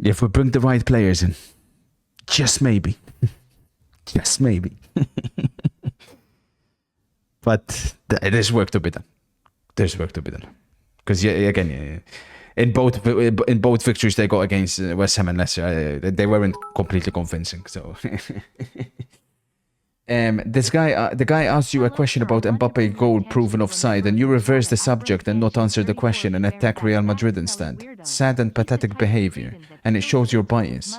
If we bring the right players in, just maybe. Just maybe. But there's work to be done. There's work to be done. Because, again, in both victories they got against West Ham and Leicester, they weren't completely convincing. So, the guy asked you a question about Mbappe goal proven offside, and you reverse the subject and not answer the question and attack Real Madrid instead. Sad and pathetic behavior, and it shows your bias.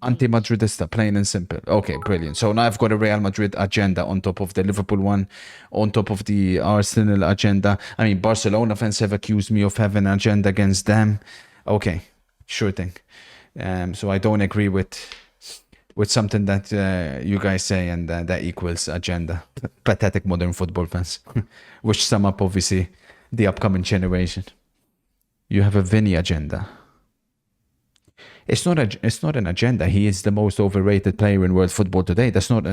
Anti-Madridista, plain and simple. Okay, brilliant. So now I've got a Real Madrid agenda on top of the Liverpool one, on top of the Arsenal agenda. I mean, Barcelona fans have accused me of having an agenda against them. Okay, sure thing. So I don't agree with something that you guys say, and that equals agenda. Pathetic modern football fans, which sum up obviously the upcoming generation. You have a Vinny agenda. It's not an agenda. He is the most overrated player in world football today. That's not.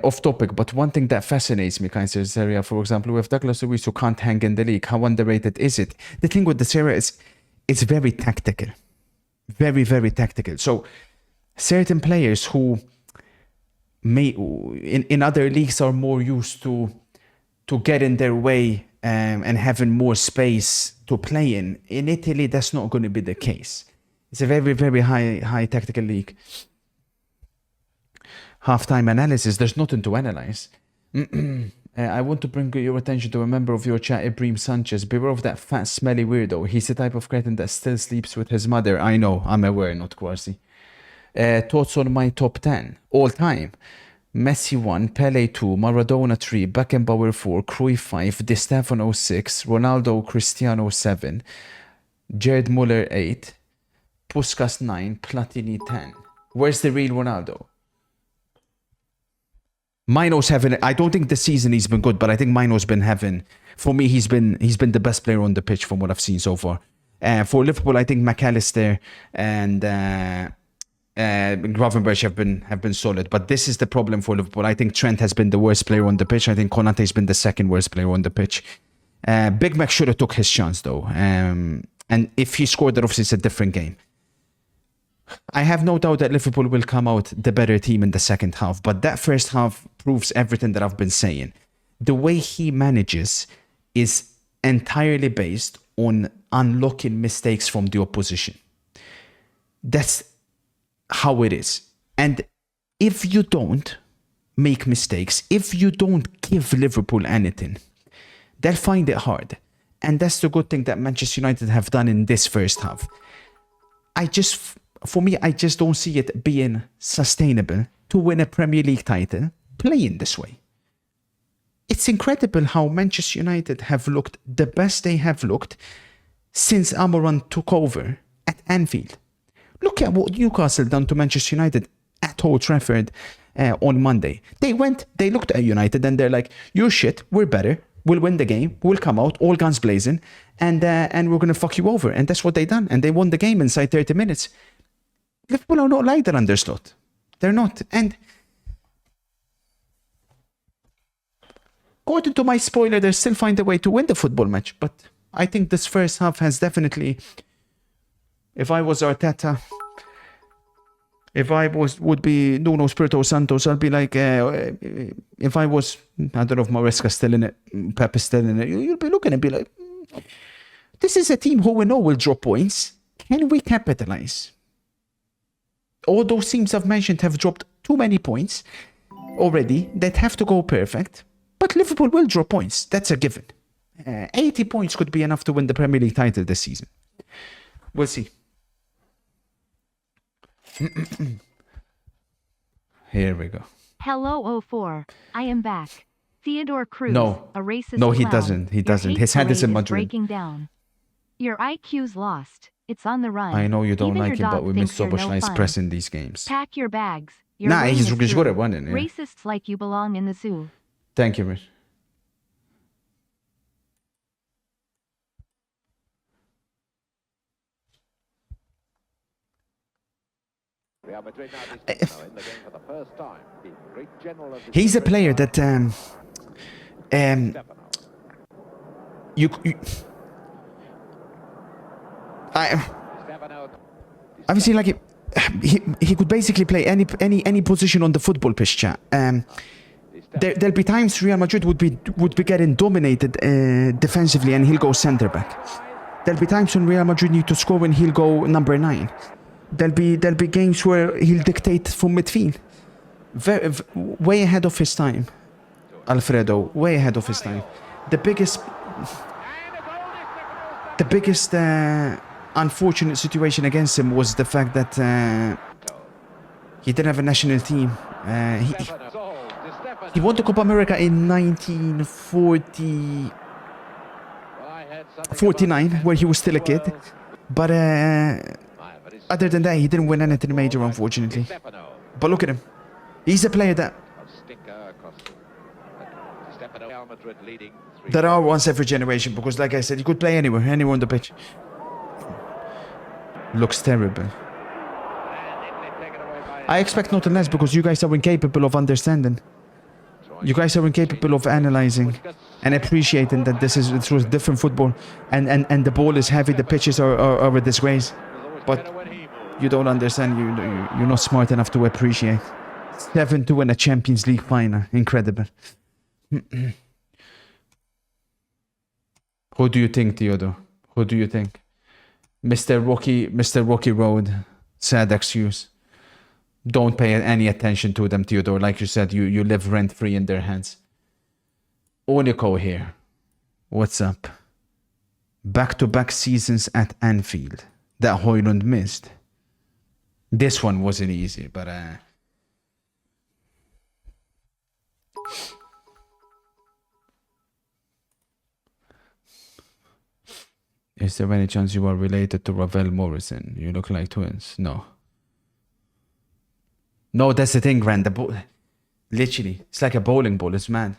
Off topic, but one thing that fascinates me, kind of Serie, for example, with Douglas Luiz, who can't hang in the league. How underrated is it? The thing with the Serie is, it's very tactical, very, very tactical. So certain players who may in other leagues are more used to get in their way. And having more space to play in Italy, that's not going to be the case. It's a very, very high tactical league. Halftime analysis, there's nothing to analyze. I want to bring your attention to a member of your chat, Ibrahim Sanchez. Beware of that fat, smelly weirdo. He's the type of cretin that still sleeps with his mother. I know, I'm aware, not Kwarsi. Thoughts on my top 10 all time. Messi 1, Pele 2, Maradona 3, Beckenbauer 4, Cruyff 5, Di Stefano 6, Ronaldo Cristiano 7, Gerd Muller 8, Puskas 9, Platini 10. Where's the real Ronaldo? Mino's having, I don't think this season he's been good, but I think Mino's been having, for me, he's been the best player on the pitch from what I've seen so far. For Liverpool, I think McAllister and Gravenberch have been solid, but this is the problem for Liverpool. I think Trent has been the worst player on the pitch. I think Konate has been the second worst player on the pitch. Big Mac should have took his chance though, and if he scored that, obviously it's a different game. I have no doubt that Liverpool will come out the better team in the second half, but that first half proves everything that I've been saying. The way he manages is entirely based on unlocking mistakes from the opposition. That's how it is. And if you don't make mistakes, if you don't give Liverpool anything, they'll find it hard. And that's the good thing that Manchester United have done in this first half. For me, I just don't see it being sustainable to win a Premier League title playing this way. It's incredible how Manchester United have looked the best they have looked since Amorim took over at Anfield. Look at what Newcastle done to Manchester United at Old Trafford on Monday. They looked at United and they're like, you're shit, we're better, we'll win the game, we'll come out, all guns blazing, and we're going to fuck you over. And that's what they done. And they won the game inside 30 minutes. Liverpool are not like that under Slot. They're not. And according to my spoiler, they'll still find a way to win the football match. But I think this first half has definitely... If I was Arteta, If I would be Nuno Espirito Santos, I'd be like, if I was, I don't know if Maresca's still in it, Pep is still in it, you'll be looking and be like, this is a team who we know will drop points. Can we capitalize? All those teams I've mentioned have dropped too many points already. They'd have to go perfect. But Liverpool will drop points. That's a given. 80 points could be enough to win the Premier League title this season. We'll see. Here we go. Hello 04. I am back. Theodore Cruz, No. a racist No, he clown. doesn't. He Your doesn't. hate His head is parade in Madrid. breaking down. Your IQ's lost. It's on the run. I know you don't Even like your him, but dog we thinks miss you're no Soboslai's fun. press in these games. Pack your bags. Your Nah, reign he's is good through. at winning. Yeah. Racists like you belong in the zoo. Thank you, Rich. He's a player that you obviously like he could basically play any position on the football pitch, chat. There'll be times Real Madrid would be getting dominated defensively and he'll go centre back. There'll be times when Real Madrid need to score and he'll go number 9. There'll be games where he'll dictate from midfield. Way ahead of his time, Alfredo. Way ahead of his time. The biggest unfortunate situation against him was the fact that he didn't have a national team. He won the Copa America in 1949, where he was still a kid. But other than that, he didn't win anything major, unfortunately. But look at him. He's a player that there are once every generation, because like I said, he could play anywhere on the pitch. Looks terrible. I expect nothing less, because you guys are incapable of understanding. You guys are incapable of analyzing and appreciating that this was different football, and the ball is heavy, the pitches are a disgrace. But you don't understand. You're not smart enough to appreciate. 7 to win a Champions League final. Incredible. Who do you think, Theodore? Who do you think? Mr. Rocky Road. Sad excuse. Don't pay any attention to them, Theodore. Like you said, you live rent-free in their hands. Onico here. What's up? Back-to-back seasons at Anfield that Højlund missed. This one wasn't easy, but is there any chance you are related to Ravel Morrison? You look like twins. No. No, that's the thing, Grant. Literally, it's like a bowling ball. It's mad.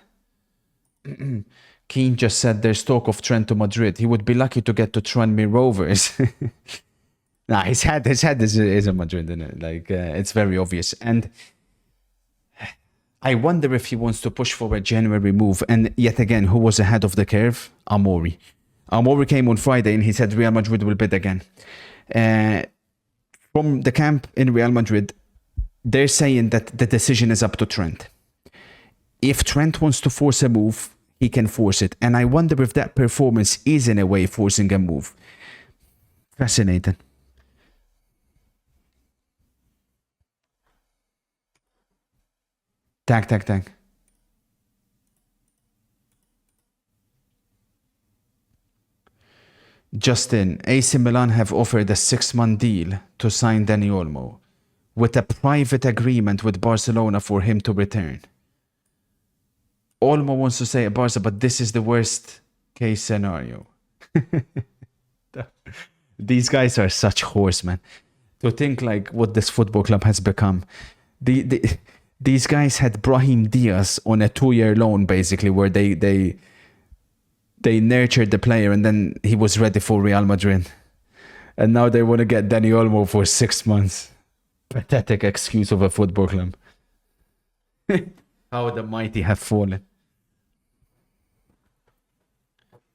Keane just said there's talk of Trent to Madrid. He would be lucky to get to Tranmere Rovers. Nah, his head is a Madrid, isn't it? Like, it's very obvious. And I wonder if he wants to push for a January move. And yet again, who was ahead of the curve? Amori. Amori came on Friday and he said Real Madrid will bid again. From the camp in Real Madrid, they're saying that the decision is up to Trent. If Trent wants to force a move, he can force it. And I wonder if that performance is in a way forcing a move. Fascinating. Tag. Justin, AC Milan have offered a 6-month deal to sign Dani Olmo, with a private agreement with Barcelona for him to return. Olmo wants to stay at Barca, but this is the worst case scenario. These guys are such horsemen. To think like what this football club has become. These guys had Brahim Diaz on a 2-year loan, basically, where they nurtured the player and then he was ready for Real Madrid. And now they want to get Dani Olmo for 6 months. Pathetic excuse of a football club. How the mighty have fallen.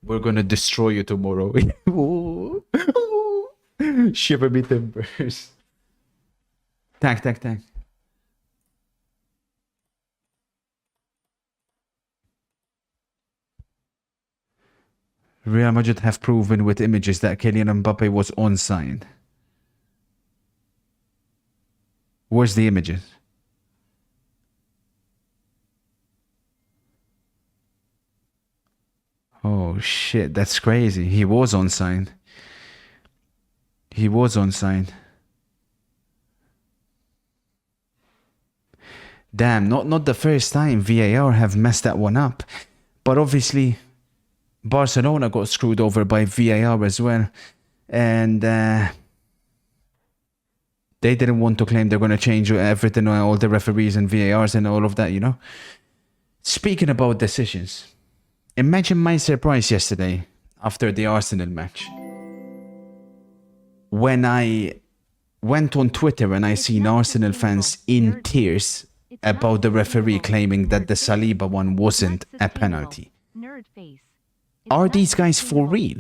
We're going to destroy you tomorrow. Shiver me timbers. Tack, tack, tack. Real Madrid have proven with images that Kylian Mbappe was onside. Where's the images? Oh shit, that's crazy. He was onside. He was onside. Damn, not the first time VAR have messed that one up. But obviously, Barcelona got screwed over by VAR as well. And they didn't want to claim they're going to change everything, all the referees and VARs and all of that, you know? Speaking about decisions, imagine my surprise yesterday after the Arsenal match. When I went on Twitter and I seen Arsenal fans in tears about the referee claiming that the Saliba one wasn't a penalty. Are these guys for real?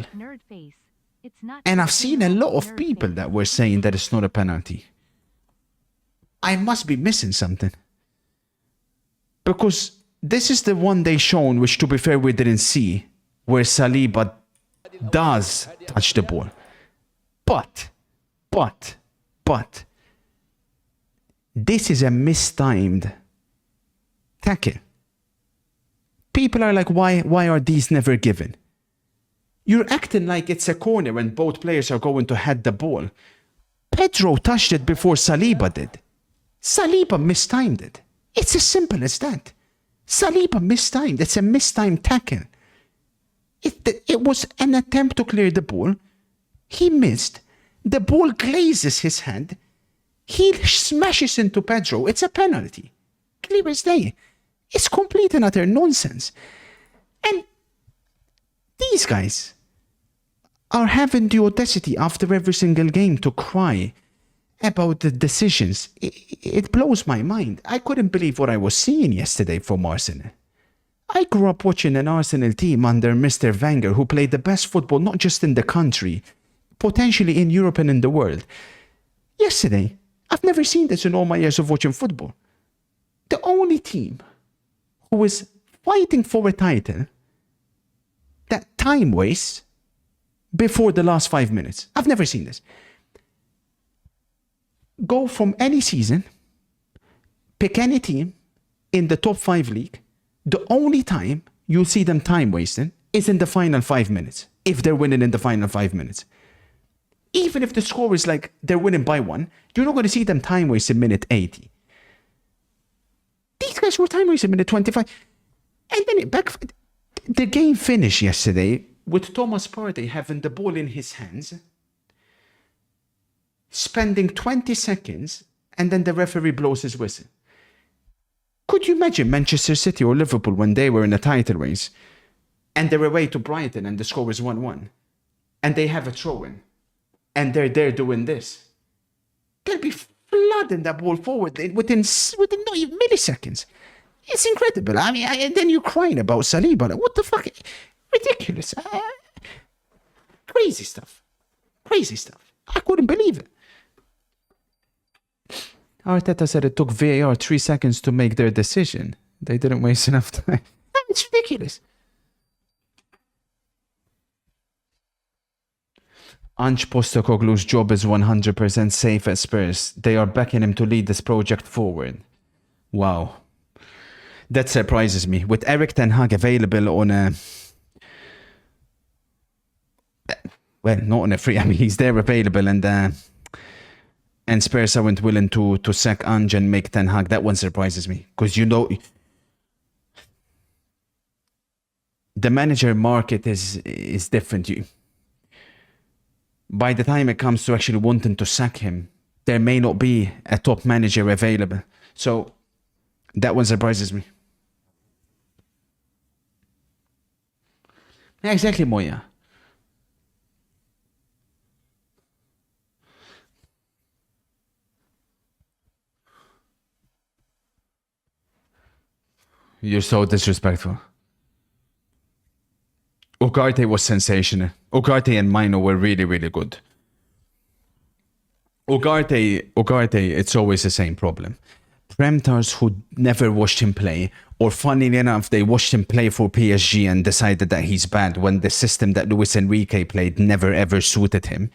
And I've seen a lot of people that were saying that it's not a penalty. I must be missing something. Because this is the one they shown, which to be fair we didn't see, where Saliba does touch the ball. But, this is a mistimed tackle. People are like, why are these never given? You're acting like it's a corner and both players are going to head the ball. Pedro touched it before Saliba did. Saliba mistimed it. It's as simple as that. Saliba mistimed. It's a mistimed tackle. It was an attempt to clear the ball. He missed. The ball glazes his hand. He smashes into Pedro. It's a penalty. Clear as day. It's complete and utter nonsense. And these guys are having the audacity after every single game to cry about the decisions. It blows my mind. I couldn't believe what I was seeing yesterday from Arsenal. I grew up watching an Arsenal team under Mr. Wenger who played the best football not just in the country, potentially in Europe and in the world. Yesterday, I've never seen this in all my years of watching football. The only team who is fighting for a title that time wastes before the last 5 minutes. I've never seen this. Go from any season, pick any team in the top 5 league. The only time you'll see them time wasting is in the final 5 minutes, if they're winning in the final 5 minutes. Even if the score is like they're winning by 1, you're not going to see them time wasting minute 80. These guys were time wasting minute 25. And then the game finished yesterday with Thomas Partey having the ball in his hands, spending 20 seconds, and then the referee blows his whistle. Could you imagine Manchester City or Liverpool when they were in a title race and they're away to Brighton and the score is 1-1 and they have a throw-in and they're there doing this? They'll be flooding that ball forward within not even milliseconds. It's incredible. I mean, and then you're crying about Saliba. What the fuck? Ridiculous. Crazy stuff. Crazy stuff. I couldn't believe it. Arteta said it took VAR 3 seconds to make their decision. They didn't waste enough time. It's ridiculous. Ange Postecoglou's job is 100% safe at Spurs. They are backing him to lead this project forward. Wow. That surprises me. With Eric Ten Hag available on a... Well, not on a free... I mean, he's there available and Spurs aren't willing to sack Ange and make Ten Hag. That one surprises me. Because, you know... The manager market is different. By the time it comes to actually wanting to sack him, there may not be a top manager available. So, that one surprises me. Yeah, exactly, Moya. You're so disrespectful. Ugarte was sensational. Ugarte and Mino were really, really good. Ugarte, it's always the same problem. Premtars who never watched him play, or funnily enough, they watched him play for PSG and decided that he's bad when the system that Luis Enrique played never ever suited him.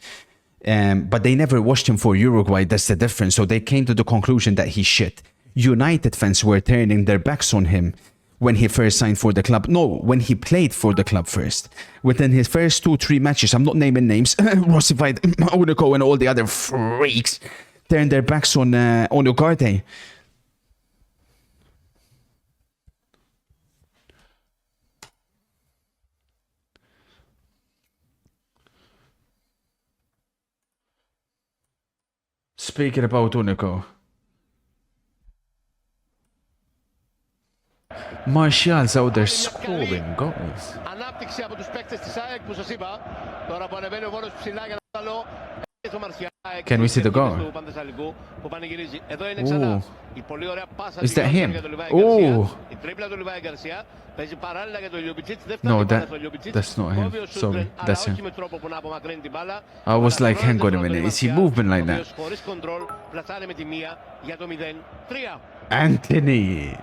But they never watched him for Uruguay, that's the difference. So they came to the conclusion that he's shit. United fans were turning their backs on him when he first signed for the club. No, when he played for the club first. Within his first 2-3 matches, I'm not naming names, Rossified, Unico and all the other freaks turned their backs on Ugarte. Speaking about Unico. Martial's out there scoring goals. Ανάπτυξη από τους παίκτες της ΑΕΚ που σας είπα. Τώρα που ανεβαίνει ο Βόλος ψηλά για να βάλω. Can we see the goal? Που πανηγυρίζει. Εδώ είναι ξανά η πολύ ωραία πάσα Is that him? για τον Λιβάη Oh. Γκαρσία. Η τρίπλα του Λιβάη Γκαρσία παίζει παράλληλα για τον Λιομπιτσίτς. Δεν φτάνει No, στον Λιομπιτσίτς. that's not him. Sorry, αλλά that's him. όχι με τρόπο που να απομακρύνει την μπάλα. I was like, hang on a minute, is he moving like that? Χωρίς κοντρόλ, πλασάρει με τη μία για το 0-3. Anthony!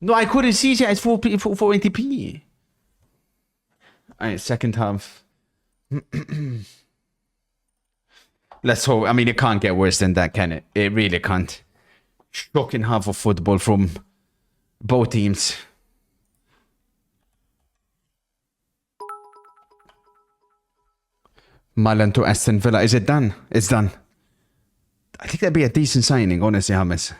No, I couldn't see it. It's 480p. Alright, second half. Let's hope. I mean, it can't get worse than that, can it? It really can't. Shocking half of football from both teams. Malan to Aston Villa. Is it done? It's done. I think that'd be a decent signing, honestly, James.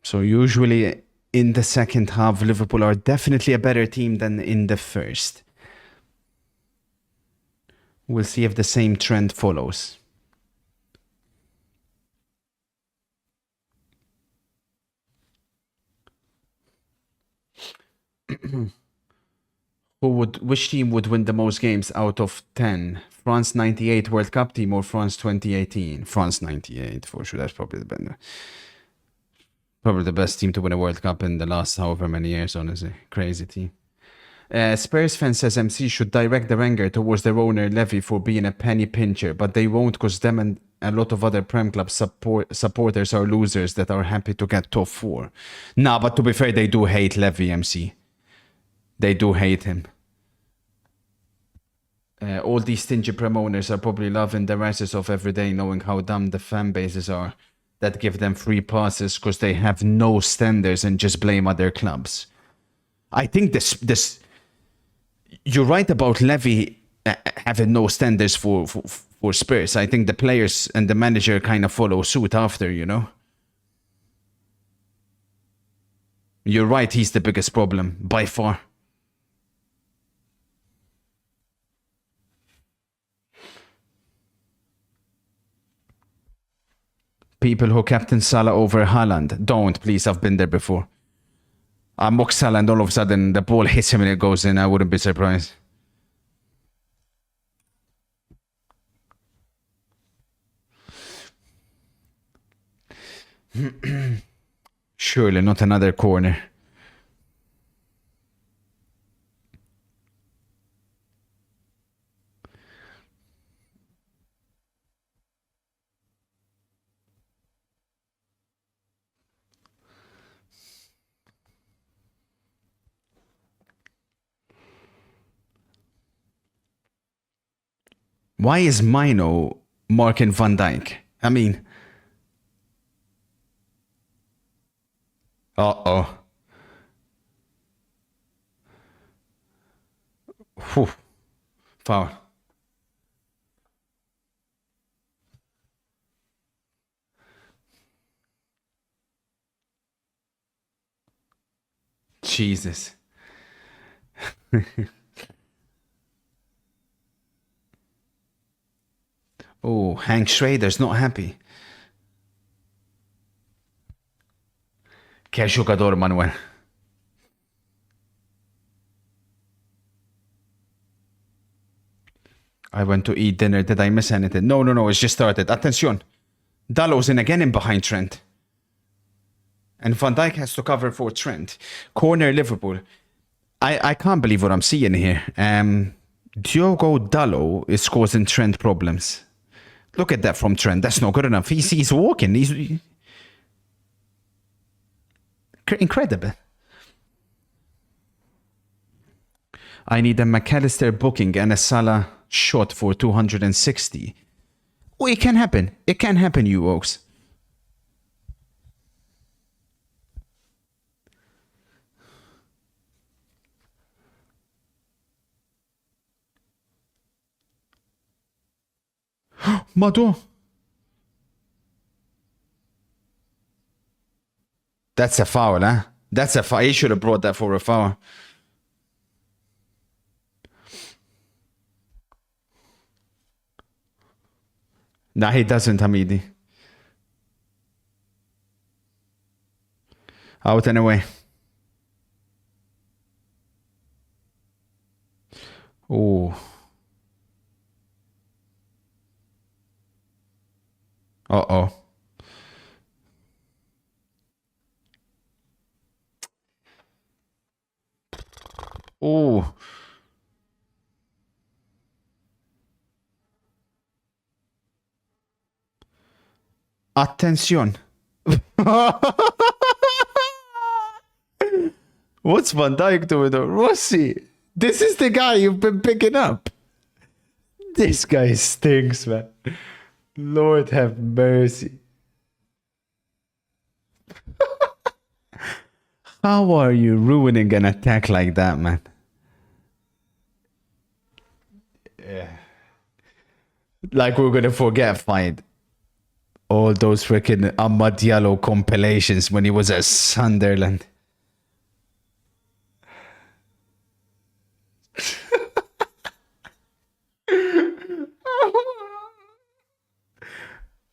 So usually in the second half, Liverpool are definitely a better team than in the first. We'll see if the same trend follows. Which team would win the most games out of 10? France 98 World Cup team or France 2018? France 98 for sure. That's probably the best team to win a World Cup in the last however many years, honestly. Crazy team. Spurs fan says MC should direct their anger towards their owner Levy for being a penny pincher, but they won't because them and a lot of other Prem Club supporters are losers that are happy to get top 4. Nah, but to be fair, they do hate Levy, MC. They do hate him. All these stingy Prem owners are probably loving their asses off every day knowing how dumb the fan bases are that give them free passes because they have no standards and just blame other clubs. I think this you're right about Levy having no standards for Spurs. I think the players and the manager kind of follow suit after, you know. You're right, he's the biggest problem by far. People who captain Salah over Haaland. Don't, please. I've been there before. I mock Salah and all of a sudden the ball hits him and it goes in. I wouldn't be surprised. Surely not another corner. Why is Mino marking Van Dijk? I mean... Uh-oh. Whew. Foul. Jesus. Oh, Hank Schrader's not happy. Que jogador, Manuel. I went to eat dinner. Did I miss anything? No, no, no. It's just started. Attention. Dallow's in again in behind Trent. And Van Dijk has to cover for Trent. Corner Liverpool. I can't believe what I'm seeing here. Diogo Dalot is causing Trent problems. Look at that from Trent. That's not good enough. He's walking. He's incredible. I need a McAllister booking and a Salah shot for 260. Oh, it can happen. It can happen, you Oaks. Mado. That's a foul, huh? That's a foul. He should have brought that for a foul. Nah, he doesn't, Hamidi. Out anyway. Oh. Uh-oh. Oh. Attention. What's Van Dijk doing though? Rossi, this is the guy you've been picking up. This guy stinks, man. Lord have mercy. How are you ruining an attack like that, man? Yeah. Like we're gonna forget fight. All those freaking Amad Diallo compilations when he was at Sunderland.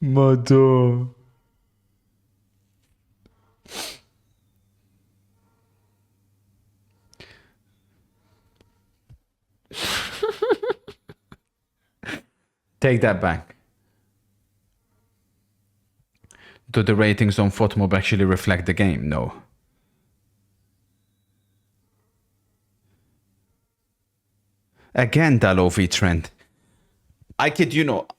Mado. Take that back. Do the ratings on FOTMOB actually reflect the game? No. Again, Dalot v Trent. I kid you not.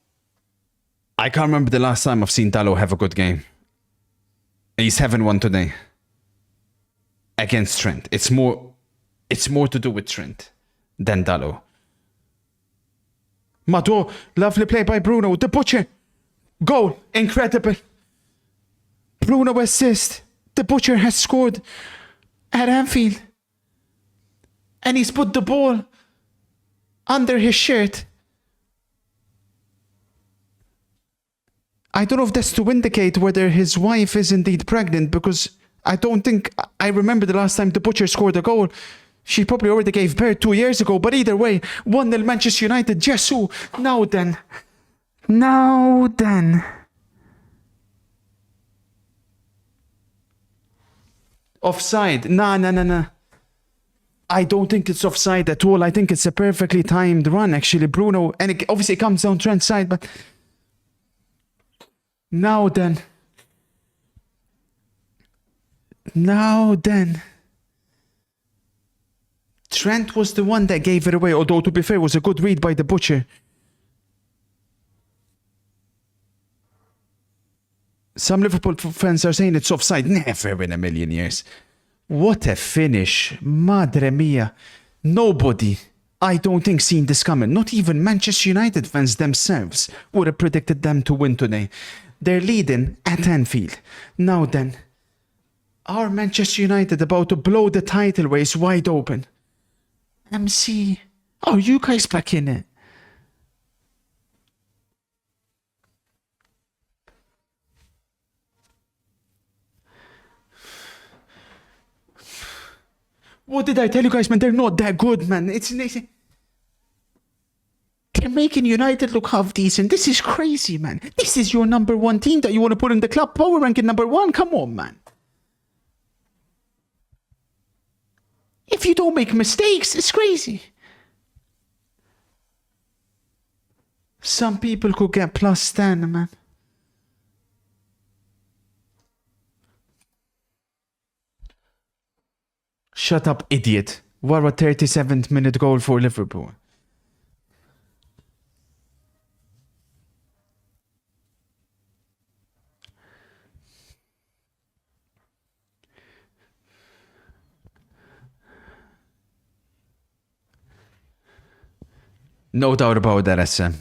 I can't remember the last time I've seen Dalot have a good game. He's having one today. Against Trent. It's more to do with Trent than Dalot. Mado, lovely play by Bruno. The Butcher. Goal. Incredible. Bruno assist. The Butcher has scored at Anfield. And he's put the ball under his shirt. I don't know if that's to indicate whether his wife is indeed pregnant, because I don't think I remember the last time the Butcher scored a goal. She probably already gave birth 2 years ago, but either way, 1-0 Manchester United. Jesus. Now then. Now then. Offside. Nah. I don't think it's offside at all. I think it's a perfectly timed run, actually, Bruno. And it obviously comes down Trent's side, but... Now then. Now then. Trent was the one that gave it away, although to be fair, it was a good read by the Butcher. Some Liverpool fans are saying it's offside. Never in a million years. What a finish. Madre mia. Nobody, I don't think, seen this coming. Not even Manchester United fans themselves would have predicted them to win today. They're leading at Anfield. Now then, are Manchester United about to blow the title race wide open? MC, are you guys back in it? What did I tell you guys, man? They're not that good, man. They're making United look half decent. This is crazy, man. This is your number one team that you want to put in the club power ranking number one. Come on, man. If you don't make mistakes, it's crazy. Some people could get plus 10, man. Shut up, idiot. What a 37th minute goal for Liverpool. No doubt about that, SM.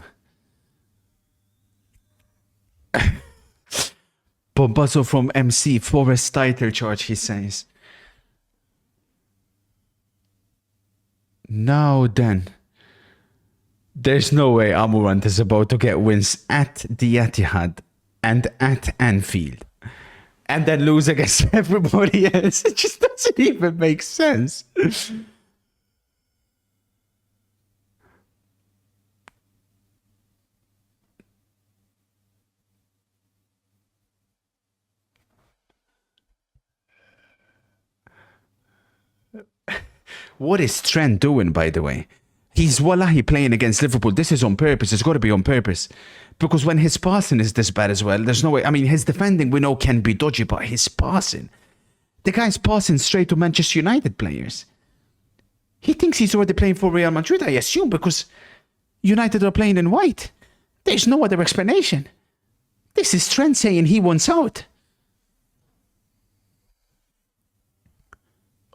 Bombazo from MC, Forest title charge, he says. Now then. There's no way Amorant is about to get wins at the Etihad and at Anfield. And then lose against everybody else. It just doesn't even make sense. What is Trent doing, by the way? He's wallahi playing against Liverpool. This is on purpose. It's got to be on purpose. Because when his passing is this bad as well, there's no way. I mean, his defending we know can be dodgy, but his passing. The guy's passing straight to Manchester United players. He thinks he's already playing for Real Madrid, I assume, because United are playing in white. There's no other explanation. This is Trent saying he wants out.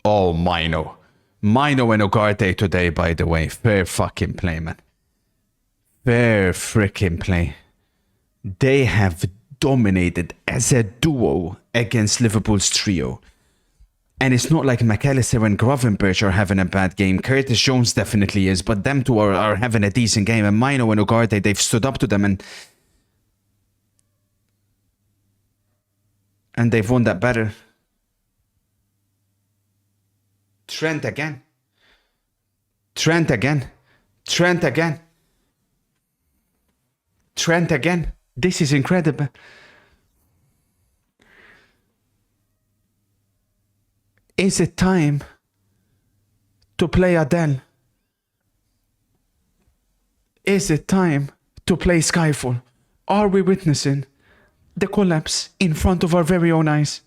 Oh, Mino. Mino and Ugarte today, by the way. Fair fucking play, man. Fair freaking play. They have dominated as a duo against Liverpool's trio. And it's not like McAllister and Gravenberch are having a bad game. Curtis Jones definitely is, but them two are having a decent game. And Mino and Ugarte, they've stood up to them and they've won that better. Trent again. Trent again. Trent again. Trent again. This is incredible. Is it time to play Adele? Is it time to play Skyfall? Are we witnessing the collapse in front of our very own eyes?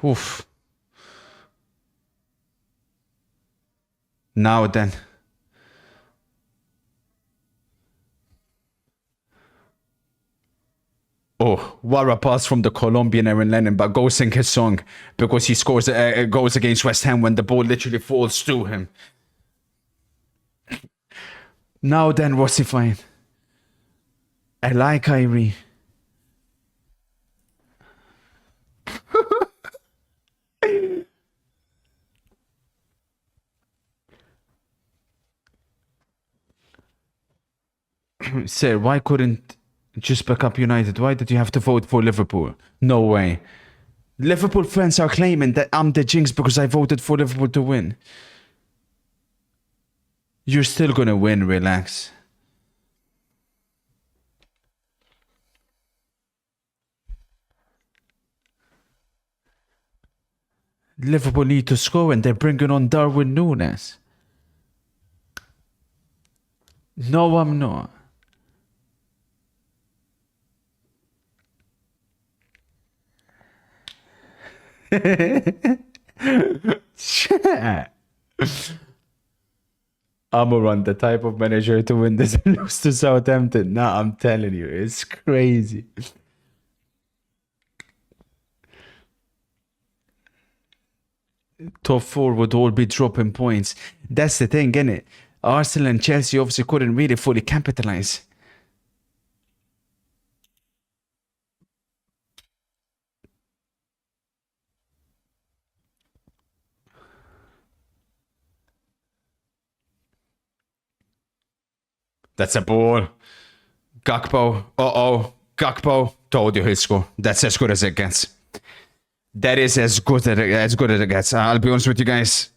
Oof. Now then. Oh, what a pass from the Colombian Aaron Lennon, but go sing his song because he scores goals against West Ham when the ball literally falls to him. Now then, what's he fine? I like Kyrie. Sir, why couldn't just back up United? Why did you have to vote for Liverpool? No way. Liverpool fans are claiming that I'm the jinx because I voted for Liverpool to win. You're still gonna win, relax. Liverpool need to score and they're bringing on Darwin Núñez. No, I'm not. Amoran, the type of manager to win this and lose to Southampton. Nah, I'm telling you, it's crazy. Top four would all be dropping points. That's the thing, innit? Arsenal and Chelsea obviously couldn't really fully capitalize. That's a ball. Gakpo. Uh-oh. Gakpo. Told you he'll score. That's as good as it gets. That is as good as it gets. I'll be honest with you guys.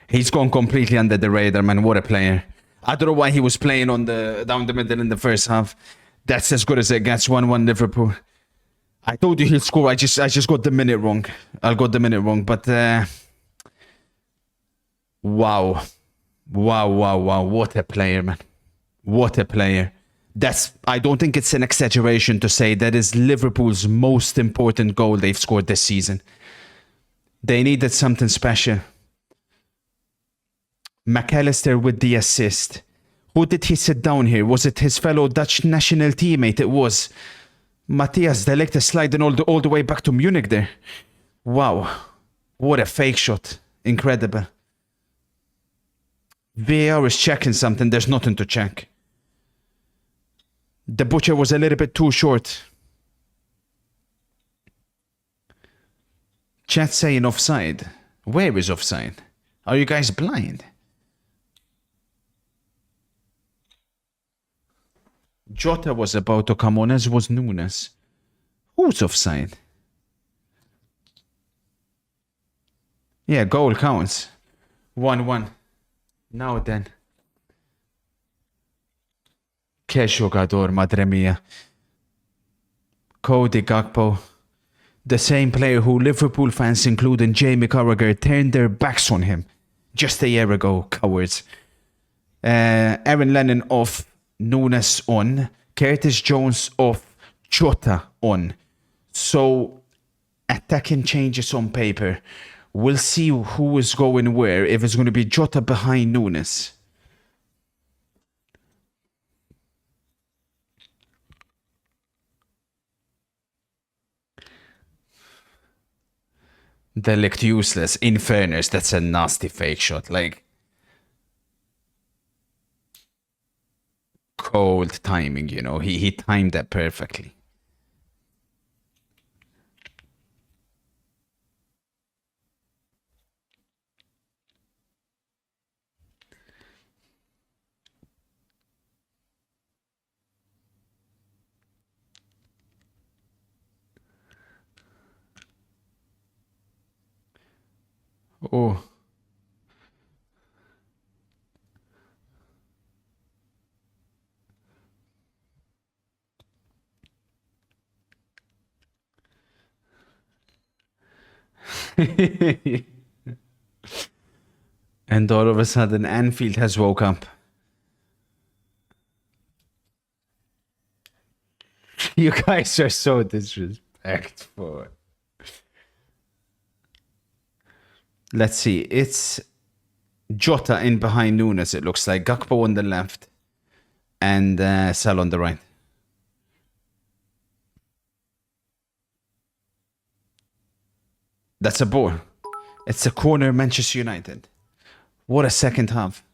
He's gone completely under the radar, man. What a player. I don't know why he was playing on down the middle in the first half. That's as good as it gets. 1-1 Liverpool. I told you he'll score. I just got the minute wrong. I got the minute wrong, but wow. Wow. What a player, man. What a player. I don't think it's an exaggeration to say that is Liverpool's most important goal they've scored this season. They needed something special. McAllister with the assist. Who did he sit down here? Was it his fellow Dutch national teammate? It was. Matthias de Ligt is sliding all the way back to Munich there. Wow. What a fake shot. Incredible. VAR is checking something. There's nothing to check. The butcher was a little bit too short. Chat saying offside. Where is offside? Are you guys blind? Jota was about to come on, as was Nunes. Who's offside? Yeah, goal counts. 1-1. Now then. Que jogador, madre mia. Cody Gakpo. The same player who Liverpool fans, including Jamie Carragher, turned their backs on him just a year ago, cowards. Aaron Lennon off, Nunes on, Curtis Jones off, Jota on. So, attacking changes on paper. We'll see who is going where, if it's going to be Jota behind Nunes. They looked useless. In fairness, that's a nasty fake shot. Like, cold timing, you know. He timed that perfectly. Oh. And all of a sudden, Anfield has woke up. You guys are so disrespectful. Let's see. It's Jota in behind Nunes, it looks like. Gakpo on the left. And Sal on the right. That's a ball. It's a corner, Manchester United. What a second half.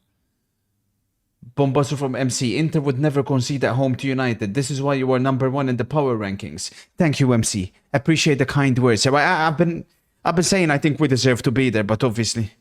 Bombazo from MC. Inter would never concede at home to United. This is why you are number 1 in the power rankings. Thank you, MC. Appreciate the kind words. I've been saying I think we deserve to be there, but obviously.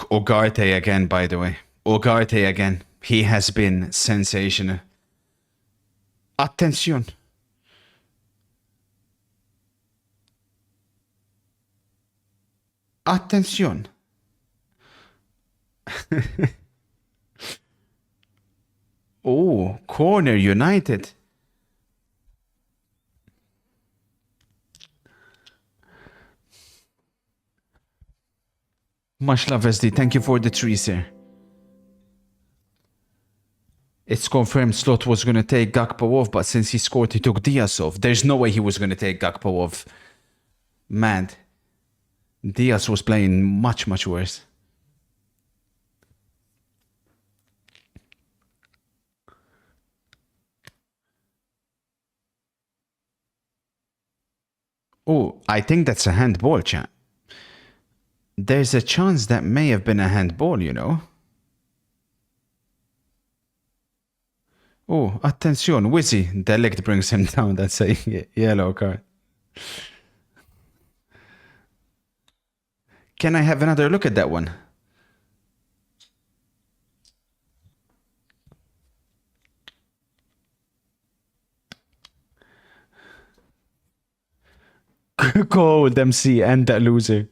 Ugarte again, by the way. Ugarte again. He has been sensational. Attention. Attention. Oh, corner United. Much love, SD. Thank you for the trees here. It's confirmed Slot was going to take Gakpo off, but since he scored, he took Diaz off. There's no way he was going to take Gakpo off. Mad. Diaz was playing much, much worse. Oh, I think that's a handball, chat. There's a chance that may have been a handball, you know. Oh, attention, Wizzy. De Ligt brings him down. That's a yellow card. Can I have another look at that one? Cold MC and that loser.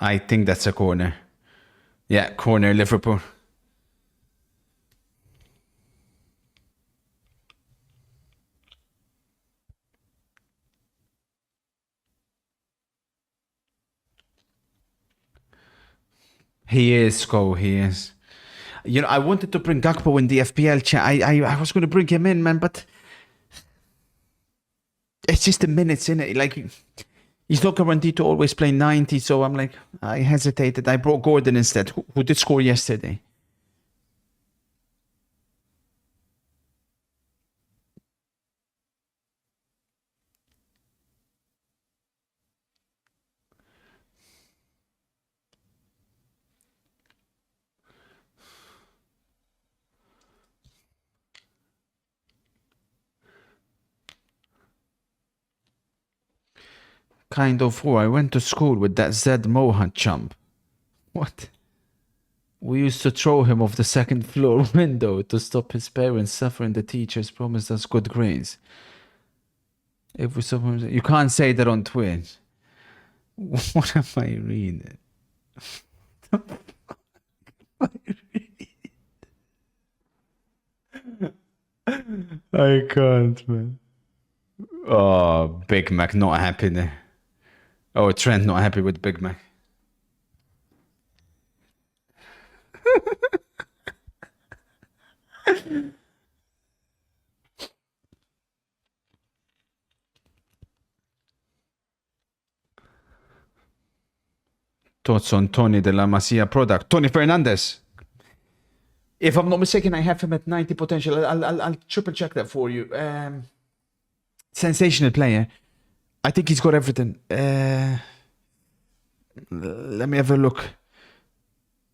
I think that's a corner. Yeah, corner Liverpool. He is, Go. He is. You know, I wanted to bring Gakpo in the FPL chat. I was going to bring him in, man, but it's just the minutes in it. Like, he's not guaranteed to always play 90, so I'm like, I hesitated. I brought Gordon instead, who did score yesterday. Kind of who I went to school with that Zed Mohan chump. What? We used to throw him off the second floor window to stop his parents suffering. The teachers promised us good grades. If we suppose you can't say that on Twitch. What am I reading? I can't, man. Oh, Big Mac not happy there. Oh, Trent not happy with Big Mac. Thoughts on Tony de la Masia product? Tony Fernandez. If I'm not mistaken, I have him at 90 potential. I'll triple check that for you. Sensational player. I think he's got everything. Let me have a look.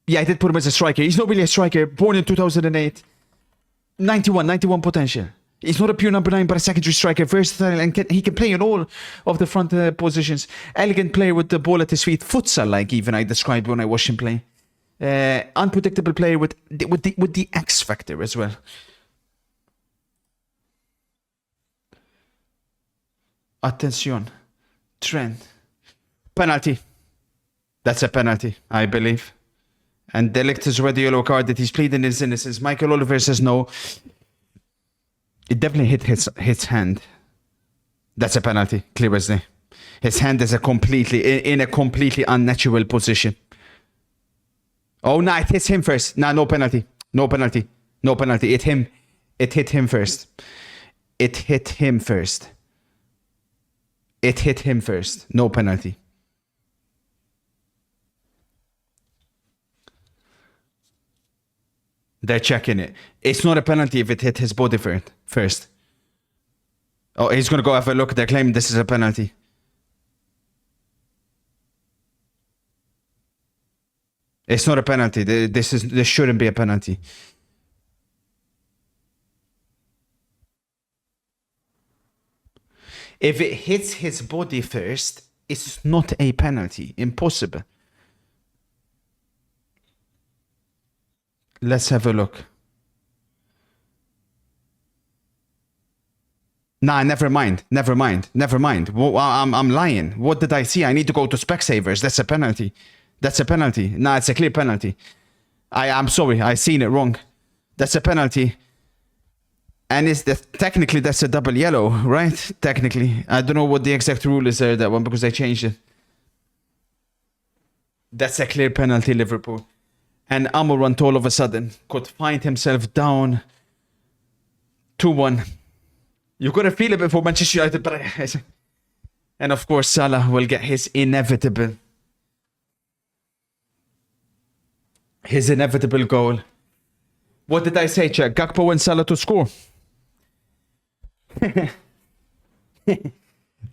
Yeah, I did put him as a striker. He's not really a striker. Born in 2008. 91 potential. He's not a pure number 9, but a secondary striker. Versatile, and he can play in all of the front positions. Elegant player with the ball at his feet. Futsal, like even I described when I watched him play. Unpredictable player with the X factor as well. Attention. Trent. Penalty. That's a penalty, I believe. And Delict is already yellow card that he's pleading his innocence. Michael Oliver says no. It definitely hit his hand. That's a penalty, clear as day. His hand is in a completely unnatural position. Oh no, it hits him first. Nah, no penalty. No penalty. No penalty. It hit him first. It hit him first. It hit him first. No penalty. They're checking it. It's not a penalty if it hit his body first. Oh, he's going to go have a look. They're claiming this is a penalty. It's not a penalty. This shouldn't be a penalty. If it hits his body first, it's not a penalty. Impossible. Let's have a look. Nah, never mind. Well, I'm lying. What did I see? I need to go to Specsavers. That's a penalty. Nah, it's a clear penalty. I'm sorry. I seen it wrong. That's a penalty. And technically that's a double yellow, right? Technically. I don't know what the exact rule is there, that one, because they changed it. That's a clear penalty, Liverpool. And Amorant all of a sudden could find himself down 2-1. You got to feel it before Manchester United, but and of course Salah will get his inevitable goal. What did I say, Jack? Gakpo and Salah to score.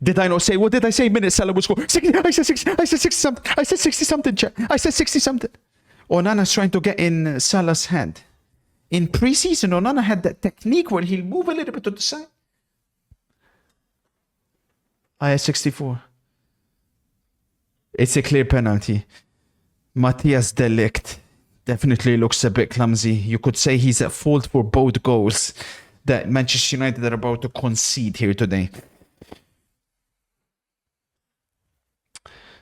Did I not say? What did I say? Minute Salah would score. I said 60 something. I said 60 something, Jack. I said 60 something. Onana's trying to get in Salah's head. In pre-season, Onana had that technique where he'll move a little bit to the side. I had 64. It's a clear penalty. Matthias de Ligt definitely looks a bit clumsy. You could say he's at fault for both goals that Manchester United are about to concede here today.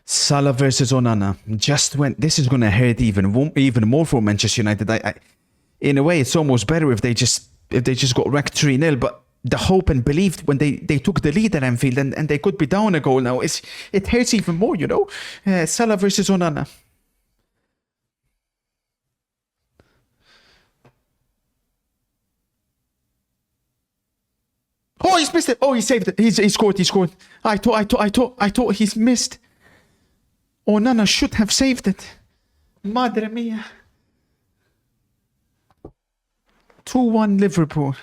Salah versus Onana. Just when this is going to hurt even more for Manchester United. In a way, it's almost better if they just got wrecked 3-0. But the hope and belief when they took the lead at Anfield and they could be down a goal now, it hurts even more, you know. Salah versus Onana. Oh, he's missed it. Oh, he saved it. He scored. I thought he's missed. Onana should have saved it. Madre mia. 2-1 Liverpool.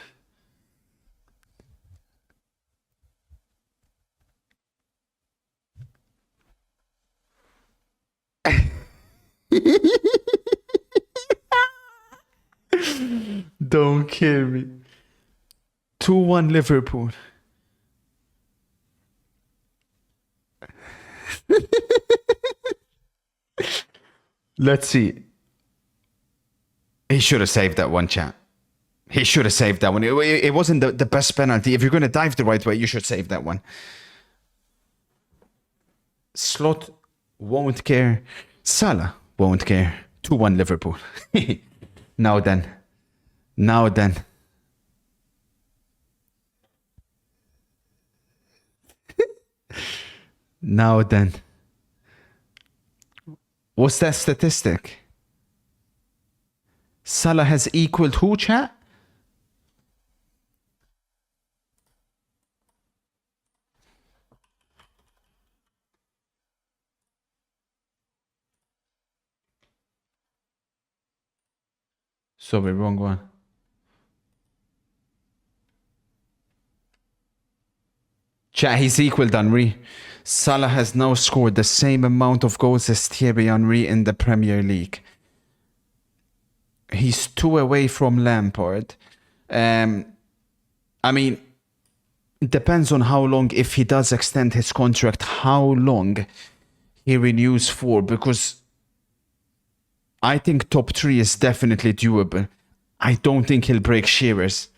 Don't kill me. 2-1 Liverpool. Let's see. He should have saved that one, chat. He should have saved that one. It wasn't the best penalty. If you're going to dive the right way, you should save that one. Slot won't care. Salah won't care. 2-1 Liverpool. Now then. Now then. Now then. What's that statistic? Salah has equaled who, chat? Sorry, wrong one. Chat, he's equaled Henry. Salah has now scored the same amount of goals as Thierry Henry in the Premier League. He's 2 away from Lampard. I mean, it depends on how long, if he does extend his contract, how long he renews for, because I think top 3 is definitely doable. I don't think he'll break Shearer's.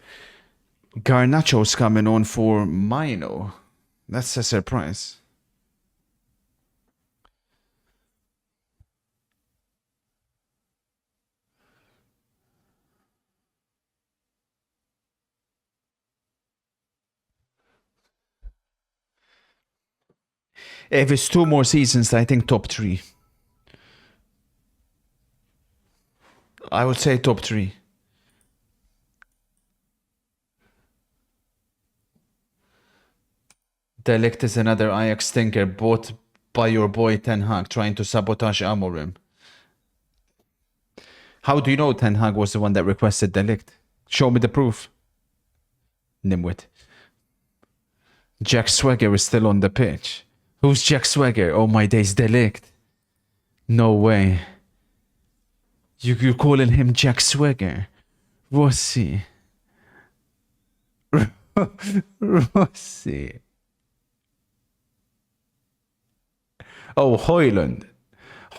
Garnacho's coming on for Mino. That's a surprise. If it's 2 more seasons, I think top 3. I would say top 3. De Ligt is another Ajax stinker bought by your boy Ten Hag, trying to sabotage Amorim. How do you know Ten Hag was the one that requested De Ligt? Show me the proof. Nimwit. Jack Swagger is still on the pitch. Who's Jack Swagger? Oh my days, De Ligt. No way. You're calling him Jack Swagger? Rossi. Rossi. Oh, Højlund.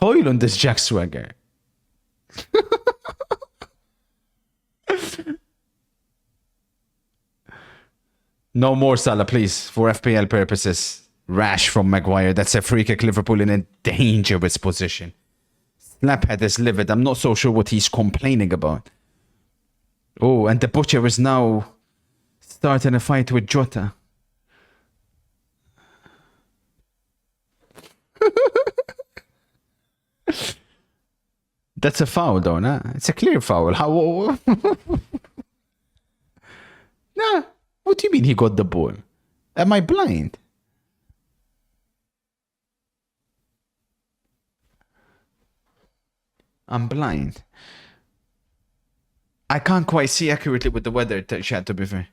Højlund is Jack Swagger. No more Salah, please, for FPL purposes. Rash from Maguire. That's a free kick. Liverpool in a dangerous position. Slaphead is livid. I'm not so sure what he's complaining about. Oh, and the Butcher is now starting a fight with Jota. That's a foul, though, nah? It's a clear foul. How? Nah. What do you mean he got the ball? Am I blind? I'm blind. I can't quite see accurately with the weather, chat, to be fair.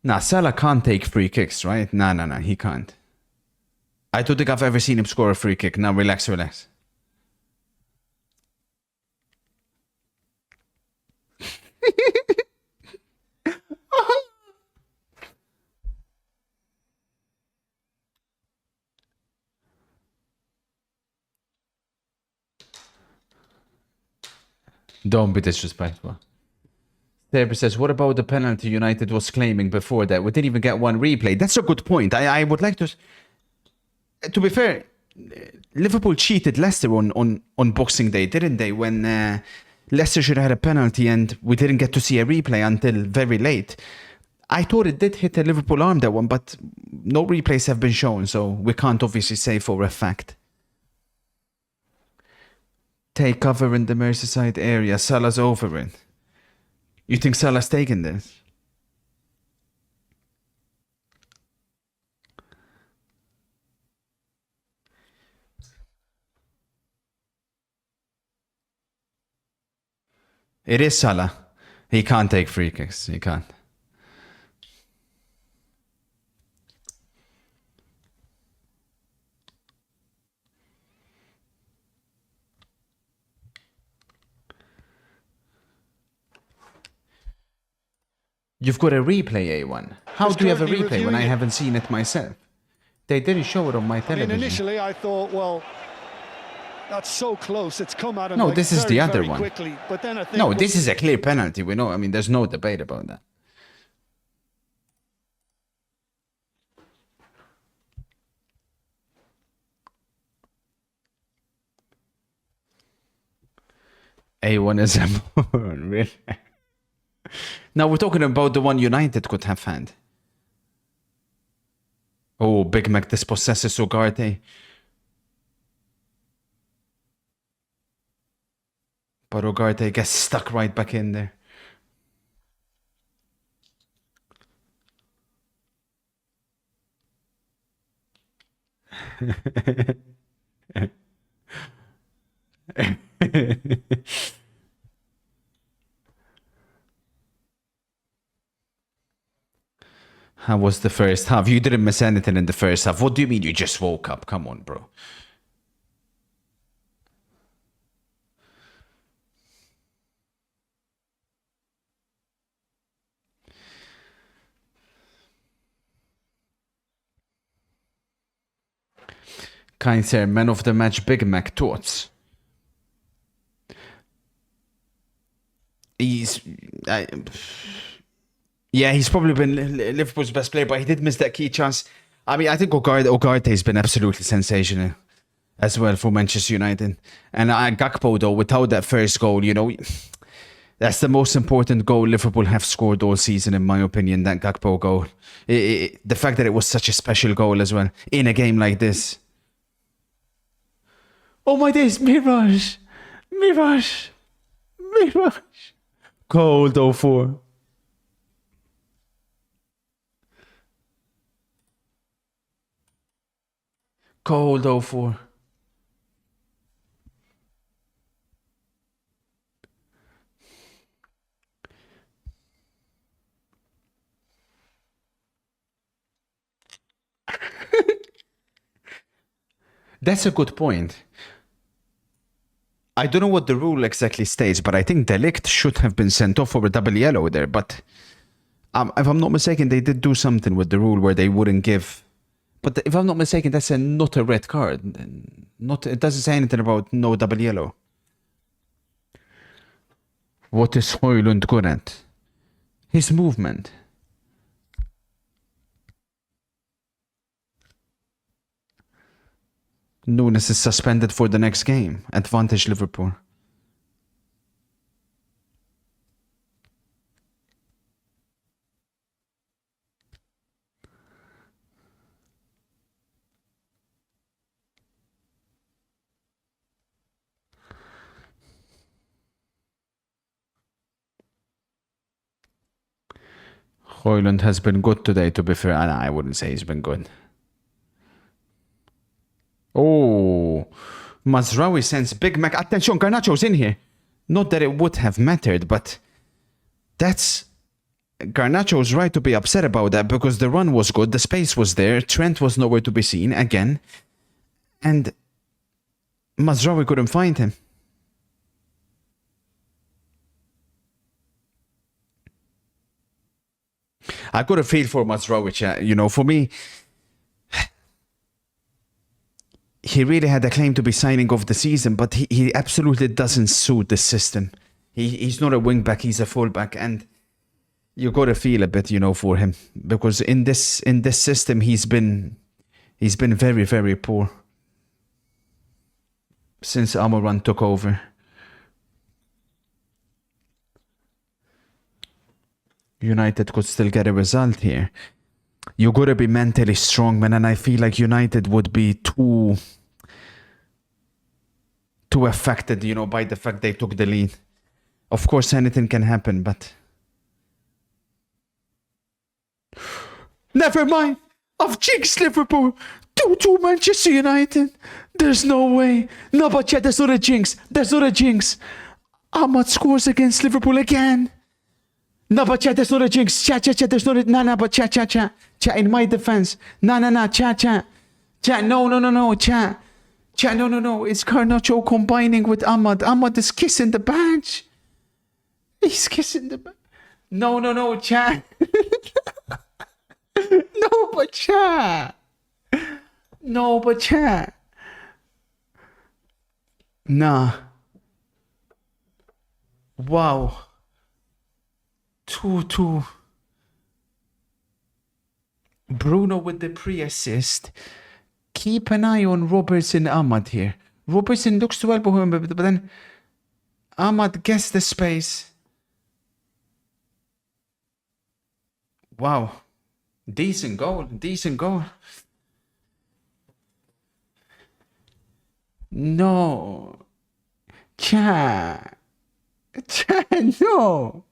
Nah, Salah can't take free kicks, right? Nah, he can't. I don't think I've ever seen him score a free kick. Now, relax. Don't be disrespectful. Therapist says, what about the penalty United was claiming before that? We didn't even get one replay. That's a good point. I would like to be fair, Liverpool cheated Leicester on Boxing Day, didn't they? When Leicester should have had a penalty and we didn't get to see a replay until very late. I thought it did hit a Liverpool arm, that one, but no replays have been shown, so we can't obviously say for a fact. Take cover in the Merseyside area. Salah's over it. You think Salah's taking this? It is Salah. He can't take free kicks. He can't. You've got a replay, A1. How do you have a replay when I haven't seen it myself? They didn't show it on my television. Initially, I thought, well, that's so close. It's come out of No, this is the other one. Quickly. But then I think No, this is a clear penalty. We know. I mean, there's no debate about that. A1 is a really. Now we're talking about the one United could have had. Oh, Big Mac dispossesses Ugarte. But Ugarte gets stuck right back in there. How was the first half? You didn't miss anything in the first half. What do you mean you just woke up? Come on, bro. Kind sir, man of the match, Big Mac thoughts. Yeah, he's probably been Liverpool's best player, but he did miss that key chance. I mean, I think Ugarte has been absolutely sensational as well for Manchester United. And Gakpo, though, without that first goal, you know, that's the most important goal Liverpool have scored all season, in my opinion, that Gakpo goal. The fact that it was such a special goal as well in a game like this. Oh my days, Mirage! Mirage! Mirage! Cold 04. Cold 04. That's a good point. I don't know what the rule exactly states, but I think De Ligt should have been sent off for a double yellow there. But if I'm not mistaken, they did do something with the rule where they wouldn't give. But if I'm not mistaken, that's not a red card. It doesn't say anything about no double yellow. What is Højlund good at? His movement. Nunes is suspended for the next game. Advantage Liverpool. Højlund has been good today, to be fair. I wouldn't say he's been good. Oh, Mazraoui sends Big Mac. Attention, Garnacho's in here. Not that it would have mattered, but that's... Garnacho's right to be upset about that because the run was good, the space was there, Trent was nowhere to be seen again, and Mazraoui couldn't find him. I got a feel for Mazraoui, you know, for me... He really had a claim to be signing off the season, but he absolutely doesn't suit the system. He's not a wing back, he's a fullback, and you gotta feel a bit, you know, for him, because in this system he's been very, very poor since Amoran took over. United could still get a result here. You gotta be mentally strong, man, and I feel like United would be too affected, you know, by the fact they took the lead. Of course, anything can happen, but never mind. I've jinxed Liverpool. 2-2 Manchester United. There's no way. No, but yeah, there's not a jinx. There's not a jinx. Ahmad scores against Liverpool again. No, but yeah, there's not a jinx. Chat. There's not a... No, but chat. Chat, in my defense. No. Chat. Chat, no. Chat, no. It's Garnacho combining with Ahmad. Ahmad is kissing the badge. He's kissing the badge. No, chat. No, but chat. Nah. Wow. 2-2. Bruno with the pre-assist. Keep an eye on Robertson Ahmad here. Robertson looks to elbow him, but then Ahmad gets the space. Wow. Decent goal. No. Chat, no.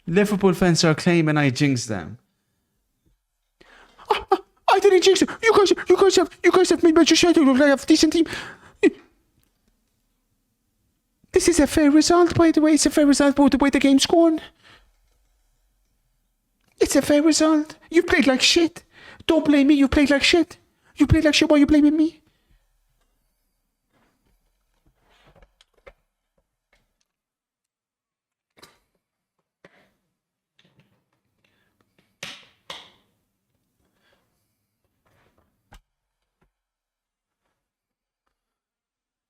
Liverpool fans are claiming I jinxed them. I didn't jinx you. You guys have made Manchester United look like a decent team. This is a fair result, by the way. It's a fair result by the way the game's gone. It's a fair result. You played like shit. Don't blame me. You played like shit. Why are you blaming me?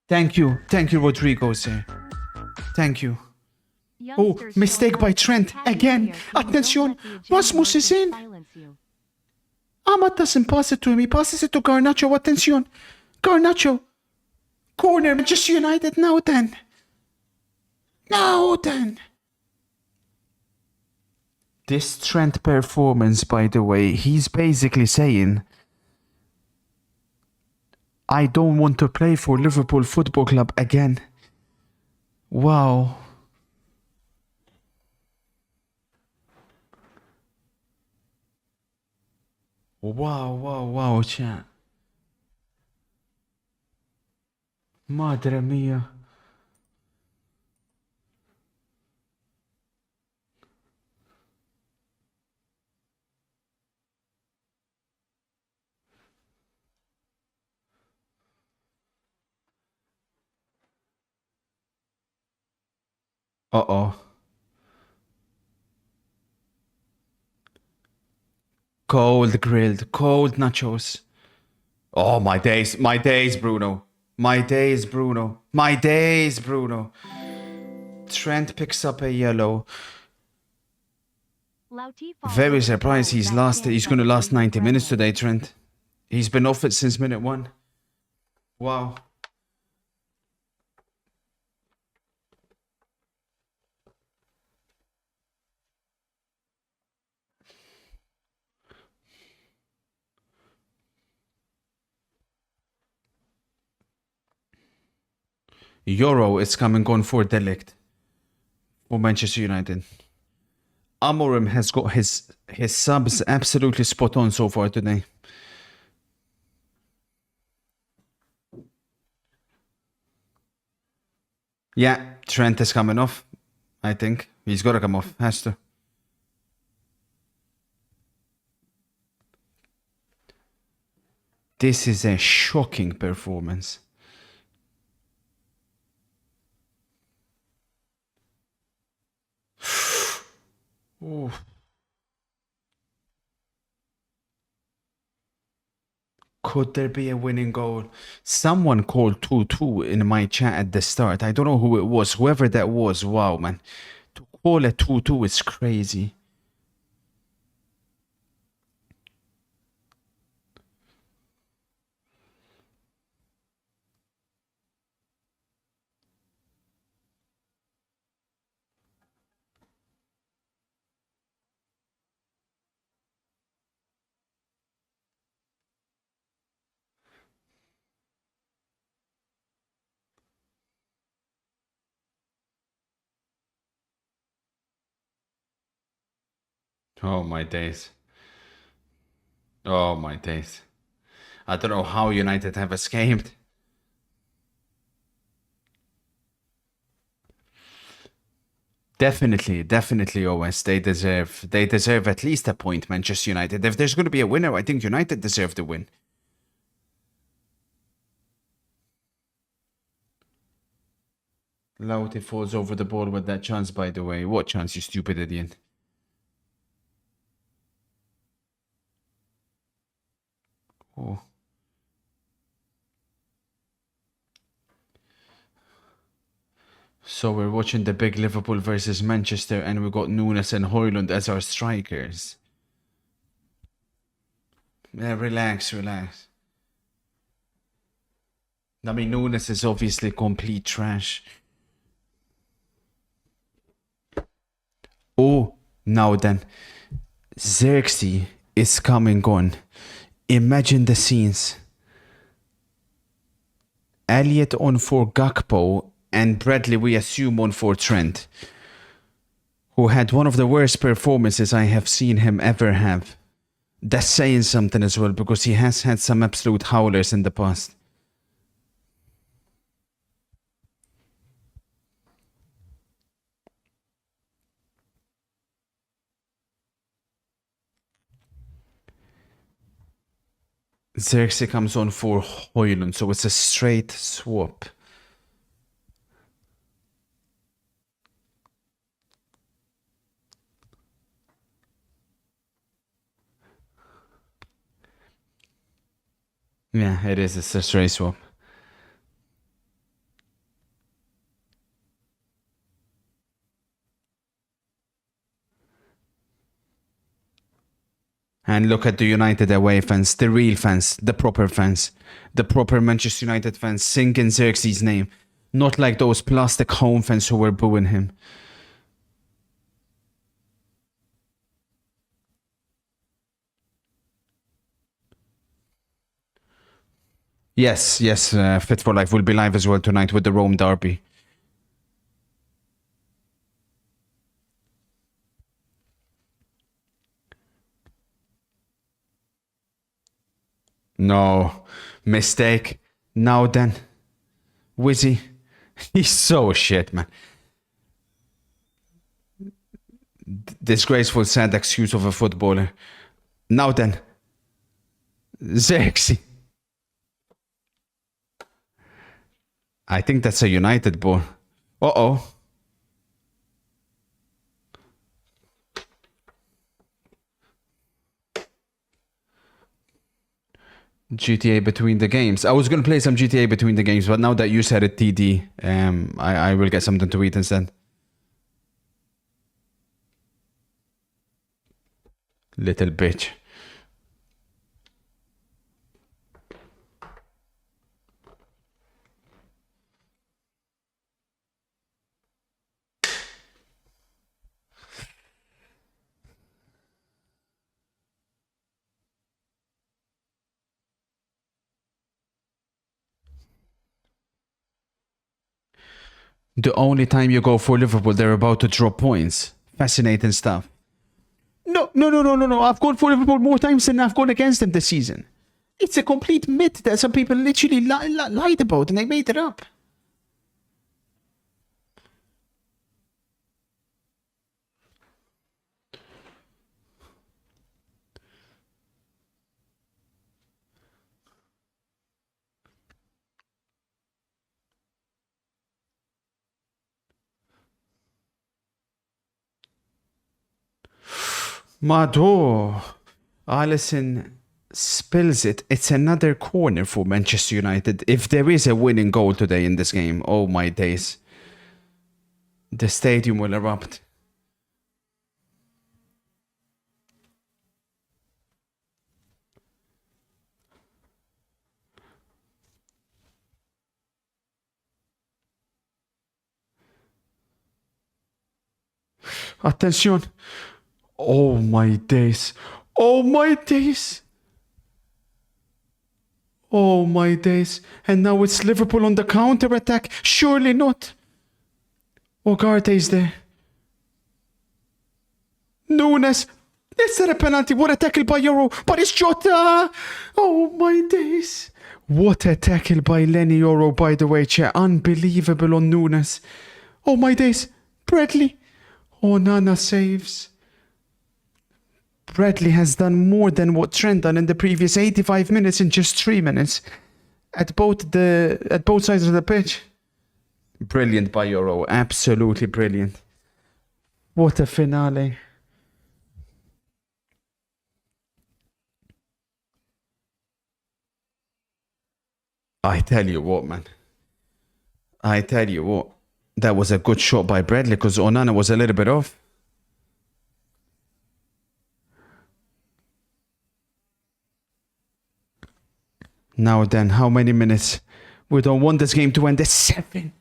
Thank you, Rodrigo, sir. Thank you. Oh, mistake by Trent again. Attention, Rasmus is in. Ahmad doesn't pass it to him. He passes it to Garnacho. Attention, Garnacho. Corner, Manchester United. Now then. This Trent performance, by the way, he's basically saying, I don't want to play for Liverpool Football Club again. Wow. Wow, chat. Madre mia. Uh-oh. Cold grilled, cold nachos. Oh, my days, Bruno. My days, Bruno. Trent picks up a yellow. Very surprised he's going to last 90 minutes today, Trent. He's been off it since minute 1. Wow. Euro is coming on for Delict for Manchester United. Amorim has got his subs absolutely spot on so far today. Yeah, Trent is coming off. I think he's got to come off. Has to. This is a shocking performance. Could there be a winning goal? Someone called 2-2 in my chat at the start. I don't know who it was. Whoever that was, wow, man. To call a 2-2 is crazy. Oh my days. Oh my days. I don't know how United have escaped. Definitely, OS. They deserve at least a point, Manchester United. If there's going to be a winner, I think United deserve the win. Loughty falls over the ball with that chance, by the way. What chance, you stupid idiot? Oh. So we're watching the big Liverpool versus Manchester, and we got Nunes and Højlund as our strikers. Yeah, relax. I mean, Nunes is obviously complete trash. Oh, now then. Xerxes is coming on. Imagine the scenes. Elliot on for Gakpo and Bradley, we assume, on for Trent, who had one of the worst performances I have seen him ever have. That's saying something as well, because he has had some absolute howlers in the past. Xerxes comes on for Højlund, so it's a straight swap. Yeah, it is. It's a straight swap. And look at the United away fans, the real fans, the proper Manchester United fans singing Xerxes' name. Not like those plastic home fans who were booing him. Yes, Fit for Life will be live as well tonight with the Rome Derby. No, mistake. Now then, Wizzy, he's so shit, man. Disgraceful, sad excuse of a footballer. Now then, Xerxes. I think that's a United ball. Uh-oh. GTA between the games. I was going to play some GTA between the games, but now that you said it, TD, I will get something to eat instead. Little bitch. The only time you go for Liverpool, they're about to drop points. Fascinating stuff. No. I've gone for Liverpool more times than I've gone against them this season. It's a complete myth that some people literally lied about and they made it up. Mado. Alisson spills it. It's another corner for Manchester United. If there is a winning goal today in this game, oh my days. The stadium will erupt. Attention. Oh my days. Oh my days. Oh my days. And now it's Liverpool on the counter-attack. Surely not. Ugarte is there. Nunes. Is that a penalty? What a tackle by Euro. But it's Jota. Oh my days. What a tackle by Lenny Euro, by the way, chat. Unbelievable on Nunes. Oh my days. Bradley. Oh, Nana saves. Bradley has done more than what Trent done in the previous 85 minutes in just 3 minutes. At both sides of the pitch. Brilliant by Euro. Absolutely brilliant. What a finale. I tell you what, man. I tell you what. That was a good shot by Bradley because Onana was a little bit off. Now then, how many minutes? We don't want this game to end at 7.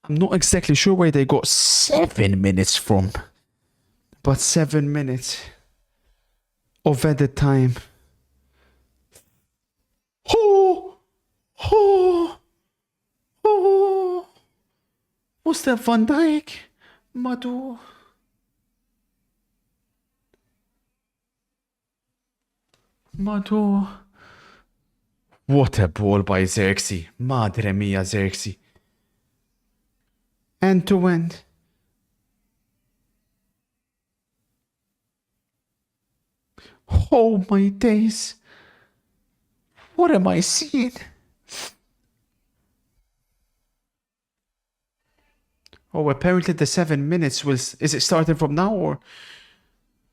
I'm not exactly sure where they got 7 minutes from. But 7 minutes of added time. Oh! Oh! Oh! Was that Van Dijk? Madu. Madu. What a ball by Xerxes. Madre mia, Xerxes. End to end. Oh my days. What am I seeing? Oh, apparently the 7 minutes was... Is it starting from now or...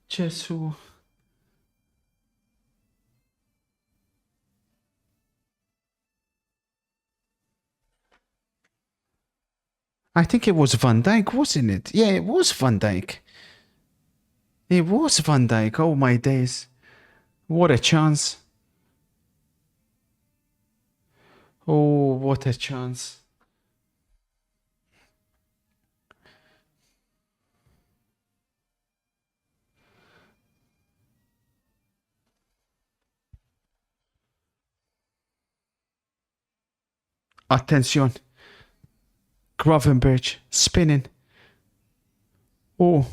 Jesus. I think it was Van Dijk, wasn't it? Yeah, it was Van Dijk. It was Van Dijk. Oh my days. What a chance. Oh, what a chance. Attention. Gravenberch spinning. Oh.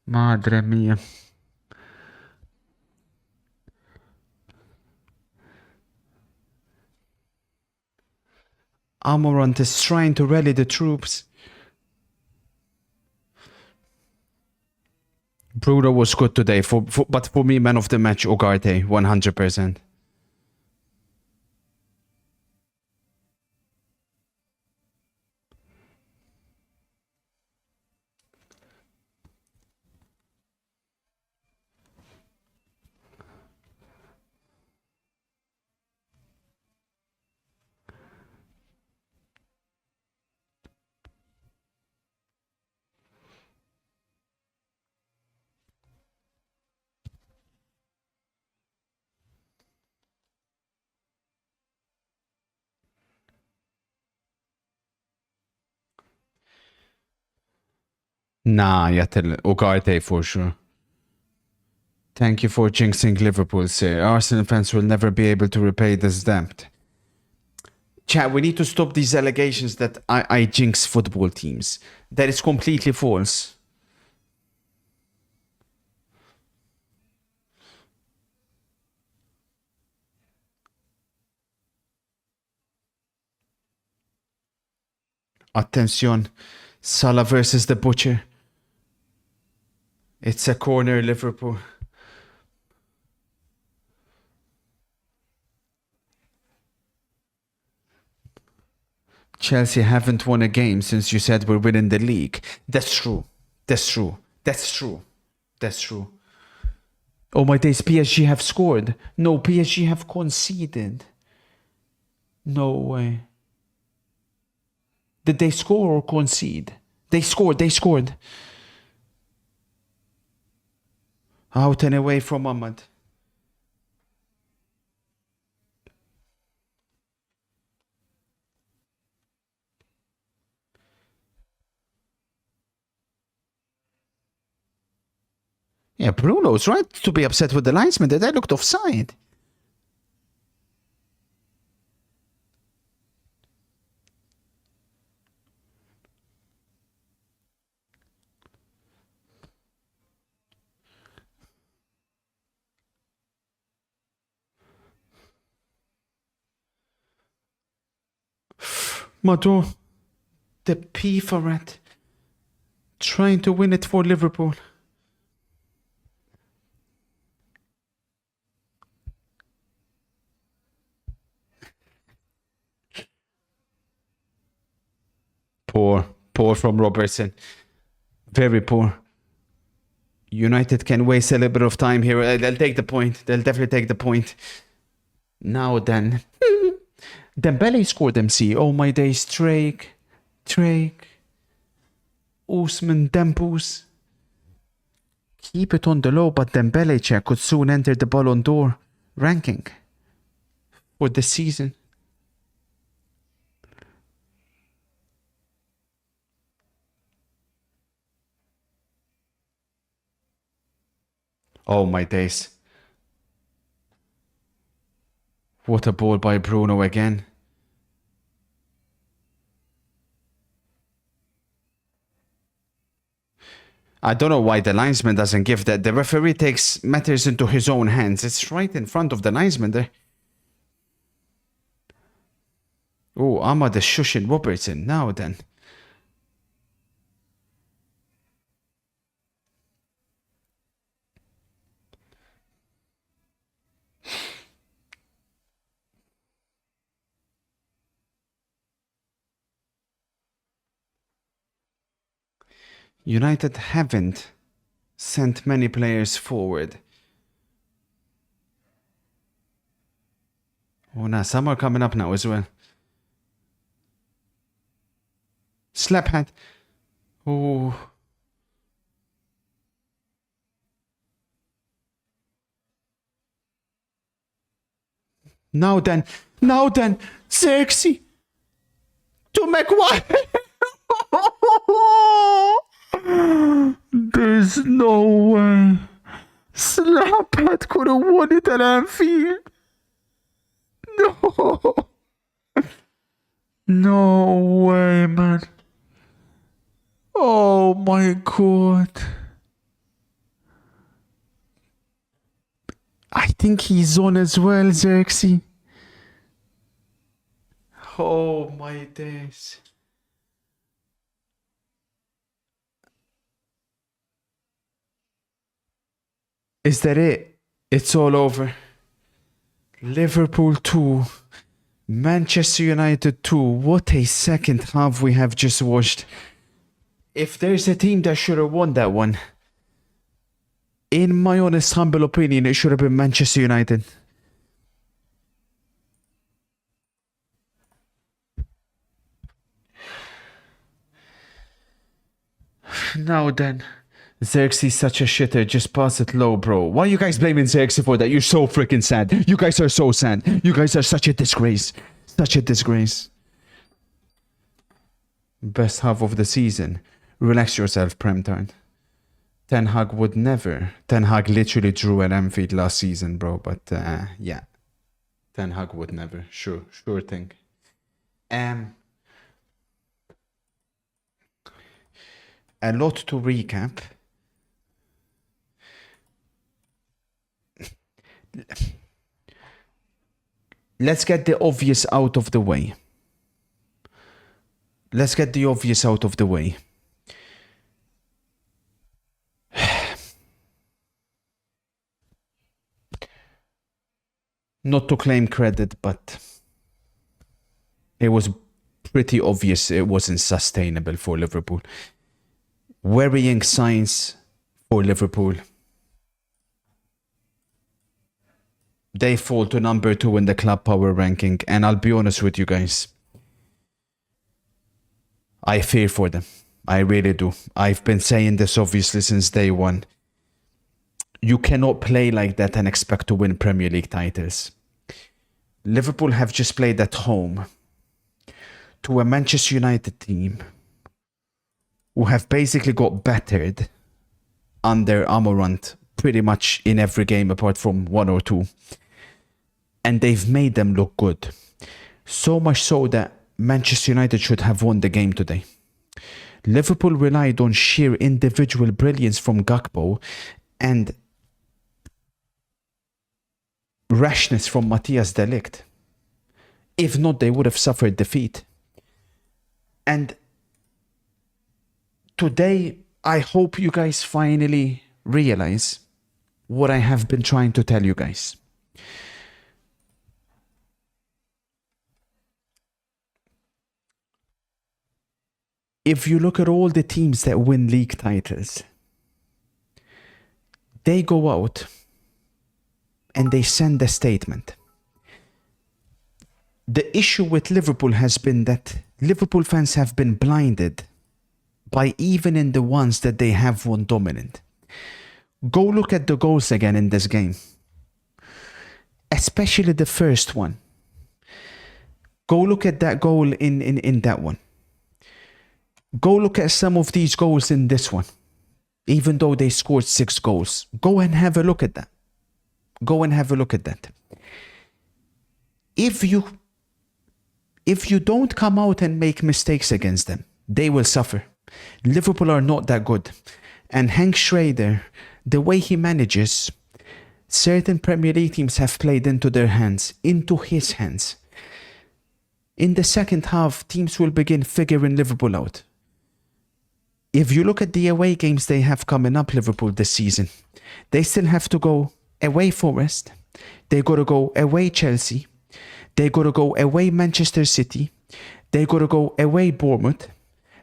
Madre mia. Amorant is trying to rally the troops. Bruno was good today, but for me, man of the match, Ugarte, 100%. Nah, Yatel, Ugarte for sure. Thank you for jinxing Liverpool, sir. Arsenal fans will never be able to repay this debt. Chat, we need to stop these allegations that I jinx football teams. That is completely false. Attention. Salah versus the Butcher. It's a corner, Liverpool. Chelsea haven't won a game since you said we're winning the league. That's true. That's true. That's true. That's true. Oh my days, PSG have scored. No, PSG have conceded. No way. Did they score or concede? They scored. They scored. Out and away from Ahmad. Yeah, Bruno's right to be upset with the linesman that I looked offside. Mado, the P for it. Trying to win it for Liverpool. Poor from Robertson. Very poor. United can waste a little bit of time here. They'll take the point. They'll definitely take the point. Now then. Dembele scored MC. Oh my days. Drake. Usman Dembus. Keep it on the low, but Dembele check could soon enter the Ballon d'Or ranking for the season. Oh my days. What a ball by Bruno again. I don't know why the linesman doesn't give that. The referee takes matters into his own hands. It's right in front of the linesman there. Oh, Ahmad is shushing Robertson. Now then. United haven't sent many players forward. Oh, now some are coming up now as well. Slap hand. Oh. Now then, Xerxes to Maguire. There's no way. Slaphead could have won it at Anfield. No. No way, man. Oh my god. I think he's on as well, Xerxes. Oh my days. Is that it? It's all over. Liverpool 2. Manchester United 2. What a second half we have just watched. If there's a team that should have won that one, in my honest, humble opinion, it should have been Manchester United. Now then. Xerxes such a shitter. Just pass it low, bro. Why are you guys blaming Xerxes for that? You're so freaking sad. You guys are so sad. You guys are such a disgrace. Such a disgrace. Best half of the season. Relax yourself, Prem time. Ten Hag would never. Ten Hag literally drew an Anfield last season, bro. But yeah. Ten Hag would never. Sure thing. A lot to recap. Let's get the obvious out of the way. Not to claim credit, but it was pretty obvious it wasn't sustainable for Liverpool. Worrying signs for Liverpool. They fall to number 2 in the club power ranking, and I'll be honest with you guys, I fear for them. I really do. I've been saying this obviously since day one. You cannot play like that and expect to win Premier League titles. Liverpool have just played at home to a Manchester United team who have basically got battered under Amarant pretty much in every game apart from 1 or 2. And they've made them look good. So much so that Manchester United should have won the game today. Liverpool relied on sheer individual brilliance from Gakpo and rashness from Matthias de Ligt. If not, they would have suffered defeat. And today, I hope you guys finally realize what I have been trying to tell you guys. If you look at all the teams that win league titles, they go out and they send a statement. The issue with Liverpool has been that Liverpool fans have been blinded by even in the ones that they have won dominant. Go look at the goals again in this game. Especially the first one. Go look at that goal in that one. Go look at some of these goals in this one. Even though they scored 6 goals. Go and have a look at that. Go and have a look at that. If you don't come out and make mistakes against them, they will suffer. Liverpool are not that good. And Hank Schrader, the way he manages, certain Premier League teams have played into their hands, into his hands. In the second half, teams will begin figuring Liverpool out. If you look at the away games they have coming up, Liverpool, this season, they still have to go away Forest. They got to go away Chelsea. They got to go away Manchester City. They got to go away Bournemouth.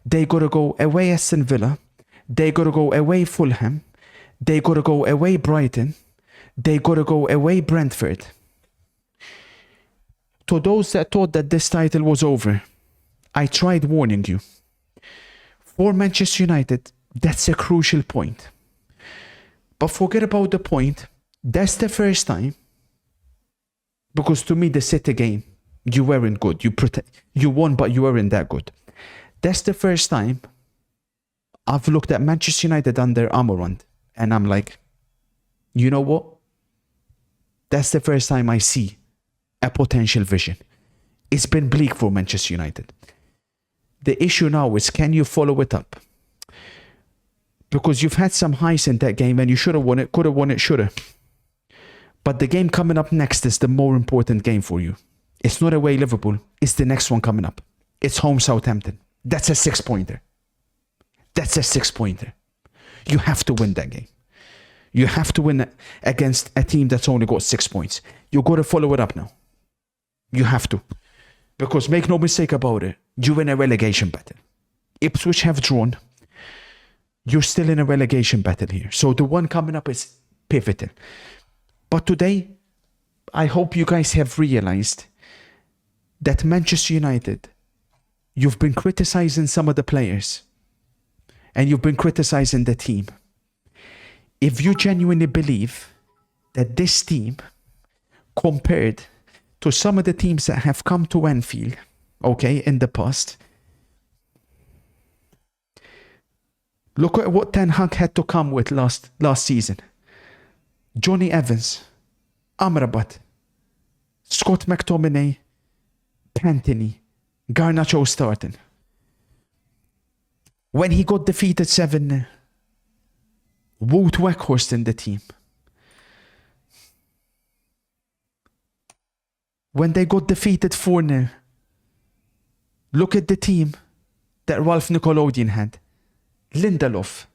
They got to go away Aston Villa. They got to go away Fulham. They got to go away Brighton. They got to go away Brentford. To those that thought that this title was over, I tried warning you. For Manchester United, that's a crucial point. But forget about the point. That's the first time. Because to me, the City game, you weren't good. You won, but you weren't that good. That's the first time I've looked at Manchester United under Amarant. And I'm like, you know what? That's the first time I see a potential vision. It's been bleak for Manchester United. The issue now is, can you follow it up? Because you've had some highs in that game and you should have won it, could have won it, should have. But the game coming up next is the more important game for you. It's not away Liverpool. It's the next one coming up. It's home Southampton. That's a 6-pointer. That's a 6-pointer. You have to win that game. You have to win against a team that's only got 6 points. You got to follow it up now. You have to. Because make no mistake about it, you're in a relegation battle. Ipswich have drawn. You're still in a relegation battle here. So the one coming up is pivotal. But today, I hope you guys have realized that Manchester United, you've been criticizing some of the players. And you've been criticizing the team. If you genuinely believe that this team, compared to some of the teams that have come to Anfield, okay, in the past, look at what Ten Hag had to come with last season. Johnny Evans, Amrabat, Scott McTominay, Cantony, Garnacho starting. When he got defeated 7-0, Wout Weghorst in the team. When they got defeated 4-0, look at the team that Ralph Nickelodeon had. Lindelof,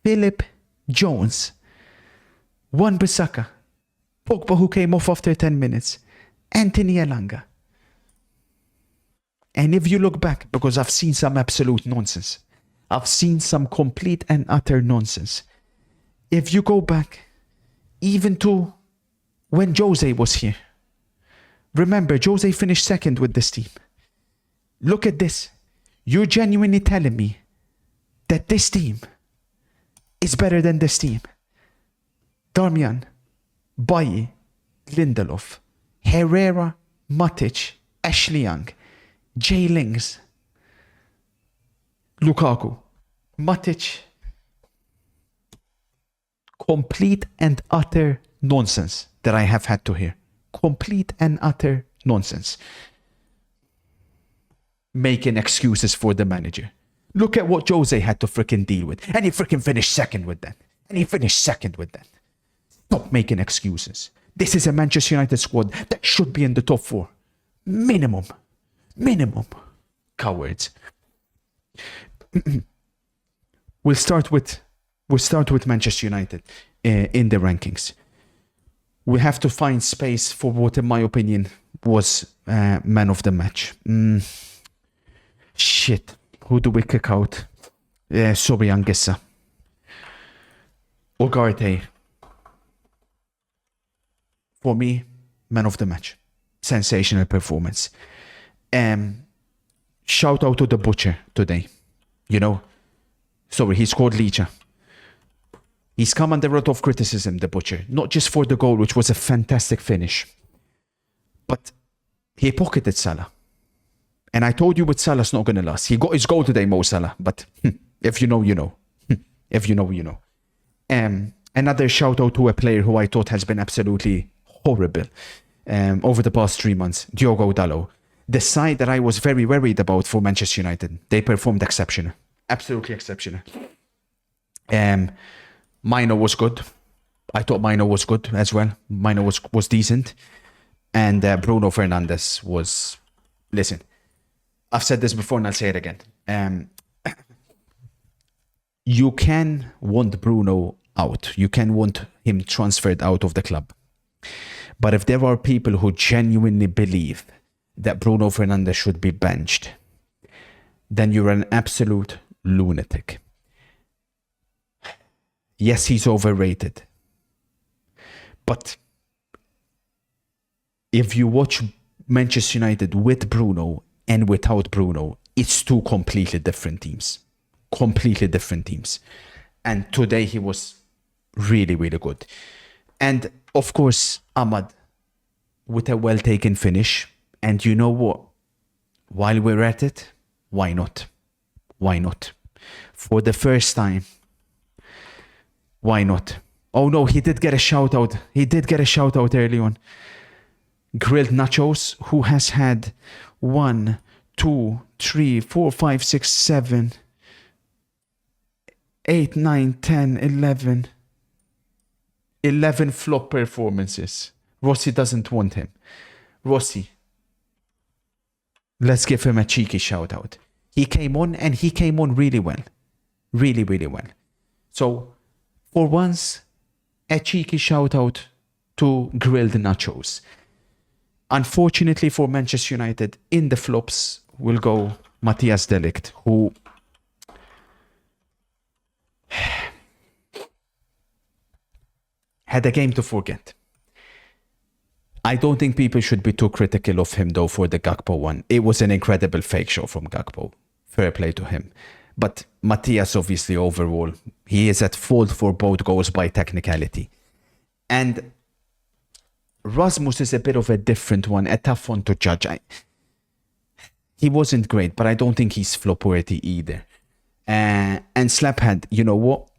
Philip Jones, Wan-Bissaka, Pogba who came off after 10 minutes, Anthony Elanga. And if you look back, because I've seen some absolute nonsense, I've seen some complete and utter nonsense. If you go back, even to when Jose was here, remember, Jose finished second with this team. Look at this. You're genuinely telling me that this team is better than this team. Darmian, Bailly, Lindelof, Herrera, Matic, Ashley Young, Jay Lings, Lukaku, Matic. Complete and utter nonsense that I have had to hear. Complete and utter nonsense. Making excuses for the manager. Look at what Jose had to freaking deal with. And he freaking finished second with that. Stop making excuses. This is a Manchester United squad that should be in the top 4. Minimum. Cowards. We'll start with Manchester United in the rankings. We have to find space for what, in my opinion, was man of the match. Shit. Who do we kick out? Sorry, Anguissa. Ugarte. For me, man of the match. Sensational performance. Shout out to the Butcher today. You know, sorry, he scored Licha. He's come under a lot of criticism, the Butcher. Not just for the goal, which was a fantastic finish, but he pocketed Salah. And I told you with Salah's not going to last. He got his goal today, Mo Salah. But if you know, you know. If you know, you know. Another shout out to a player who I thought has been absolutely horrible over the past 3 months, Diogo Dalot. The side that I was very worried about for Manchester United. They performed exceptional. Absolutely exceptional. Mino was good. I thought Mino was good as well. Mino was decent. And Bruno Fernandes was... Listen, I've said this before and I'll say it again. You can want Bruno out. You can want him transferred out of the club. But if there are people who genuinely believe that Bruno Fernandes should be benched, then you're an absolute lunatic. Yes, he's overrated. But if you watch Manchester United with Bruno and without Bruno, it's two completely different teams. Completely different teams. And today he was really, really good. And of course, Ahmad with a well-taken finish. And you know what? While we're at it, why not? Why not? For the first time, why not? Oh no, he did get a shout out. He did get a shout out early on. Grilled Nachos, who has had 1, 2, 3, 4, 5, 6, 7, 8, 9, 10, 11 flop performances. Rossi doesn't want him. Rossi, let's give him a cheeky shout out. He came on and he came on really well. Really, really well. So, for once, a cheeky shout out to Grilled Nachos. Unfortunately for Manchester United, in the flops will go Matthias de Ligt, who had a game to forget. I don't think people should be too critical of him though for the Gakpo one. It was an incredible fake show from Gakpo. Fair play to him. But Matthias, obviously, overall, he is at fault for both goals by technicality. And Rasmus is a bit of a different one, a tough one to judge. He wasn't great, but I don't think he's flop worthy either. And Slaphead, you know what?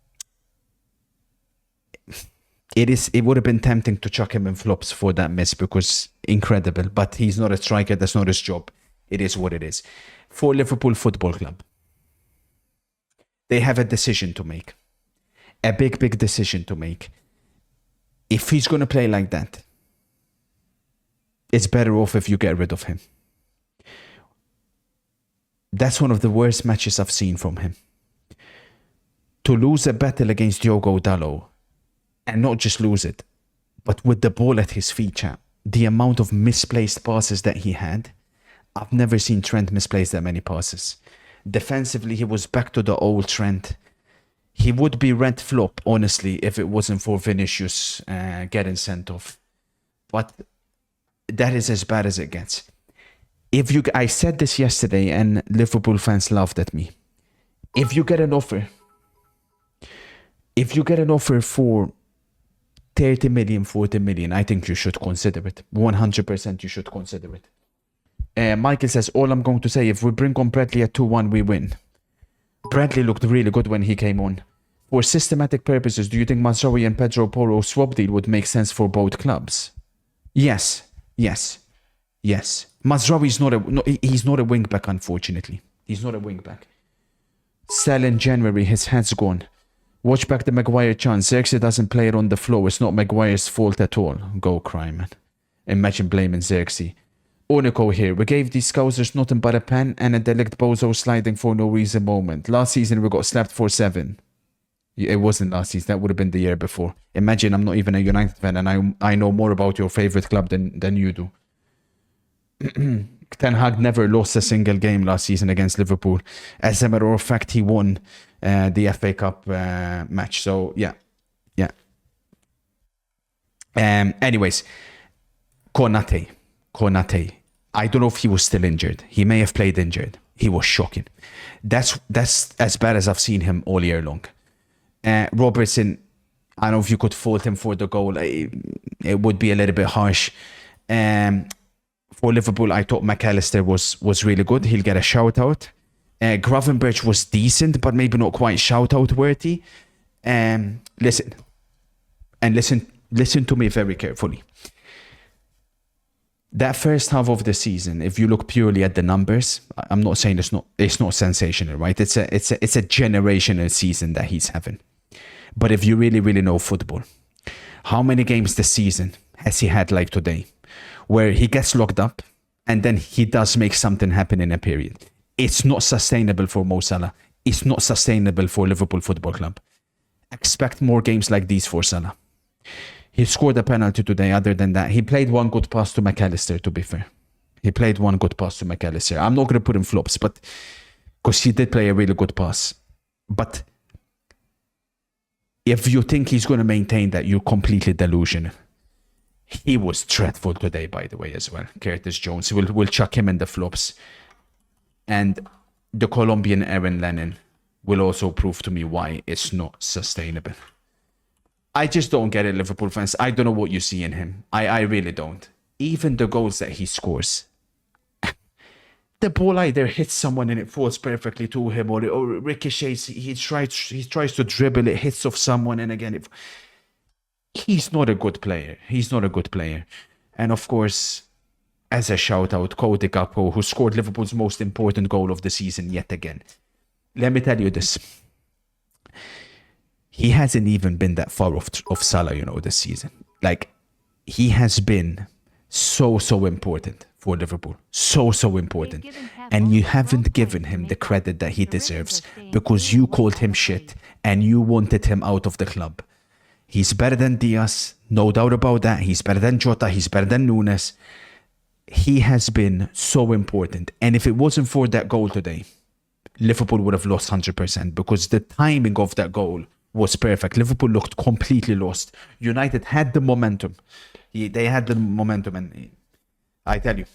It would have been tempting to chuck him in flops for that miss because incredible, but he's not a striker. That's not his job. It is what it is. For Liverpool Football Club, they have a decision to make. A big, big decision to make. If he's going to play like that, it's better off if you get rid of him. That's one of the worst matches I've seen from him. To lose a battle against Diogo Dalot, and not just lose it, but with the ball at his feet, chap, the amount of misplaced passes that he had, I've never seen Trent misplace that many passes. Defensively, he was back to the old Trent. He would be rent flop, honestly, if it wasn't for Vinicius getting sent off. But that is as bad as it gets. I said this yesterday and Liverpool fans laughed at me. If you get an offer for 30 million, 40 million, I think you should consider it. 100% you should consider it. Michael says, all I'm going to say, if we bring on Bradley at 2-1, we win. Bradley looked really good when he came on. For systematic purposes, do you think Mazraoui and Pedro Porro swap deal would make sense for both clubs? Yes. Mazraoui is he's not a wing back, unfortunately. He's not a wing back. Sell in January, his head's gone. Watch back the Maguire chance. Xerxes doesn't play it on the floor. It's not Maguire's fault at all. Go cry, man. Imagine blaming Xerxes. Onico here. We gave these Scousers nothing but a pen and a delict bozo sliding for no reason moment. Last season we got slapped for 7. It wasn't last season. That would have been the year before. Imagine I'm not even a United fan and I know more about your favourite club than you do. Ten Hag never lost a single game last season against Liverpool. As a matter of fact, he won the FA Cup match. So, yeah. Anyways, Konate. I don't know if he was still injured. He may have played injured. He was shocking. That's as bad as I've seen him all year long. Robertson, I don't know if you could fault him for the goal. It would be a little bit harsh. For Liverpool, I thought McAllister was really good. He'll get a shout out. Gravenberch was decent, but maybe not quite shout out worthy. Listen to me very carefully. That first half of the season, if you look purely at the numbers, I'm not saying it's not sensational, right? It's a generational season that he's having. But if you really, really know football, how many games this season has he had like today, where he gets locked up and then he does make something happen in a period? It's not sustainable for Mo Salah. It's not sustainable for Liverpool Football Club. Expect more games like these for Salah. He scored a penalty today. Other than that, he played one good pass to McAllister, to be fair. I'm not going to put him flops, but because he did play a really good pass. But if you think he's going to maintain that, you're completely delusional. He was dreadful today, by the way, as well. Curtis Jones. We'll chuck him in the flops. And the Colombian Aaron Lennon will also prove to me why it's not sustainable. I just don't get it, Liverpool fans. I don't know what you see in him. I really don't. Even the goals that he scores. The ball either hits someone and it falls perfectly to him, or ricochets. He tries to dribble, it hits off someone, and again, he's not a good player. And of course, as a shout out, Cody Gakpo, who scored Liverpool's most important goal of the season yet again. Let me tell you this. He hasn't even been that far off Salah, this season. Like, he has been so important for Liverpool. So important. And you haven't given him the credit that he deserves because you called him shit and you wanted him out of the club. He's better than Diaz, no doubt about that. He's better than Jota, he's better than Nunes. He has been so important. And if it wasn't for that goal today, Liverpool would have lost 100% because the timing of that goal was perfect. Liverpool looked completely lost. United had the momentum. They had the momentum, and I tell you,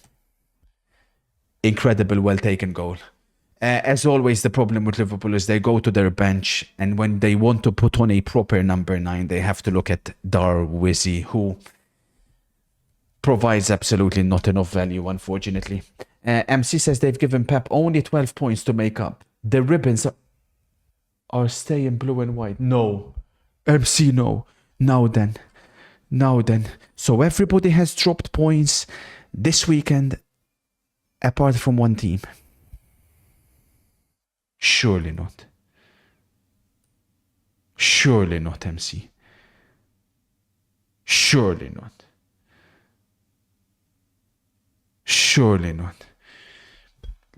incredible, well-taken goal. As always, the problem with Liverpool is they go to their bench, and when they want to put on a proper number 9, they have to look at Darwizi, who provides absolutely not enough value, unfortunately. MC says they've given Pep only 12 points to make up. The ribbons are staying blue and white. No. MC, no. Now then. So everybody has dropped points this weekend, apart from one team. Surely not. Surely not, MC. Surely not. Surely not.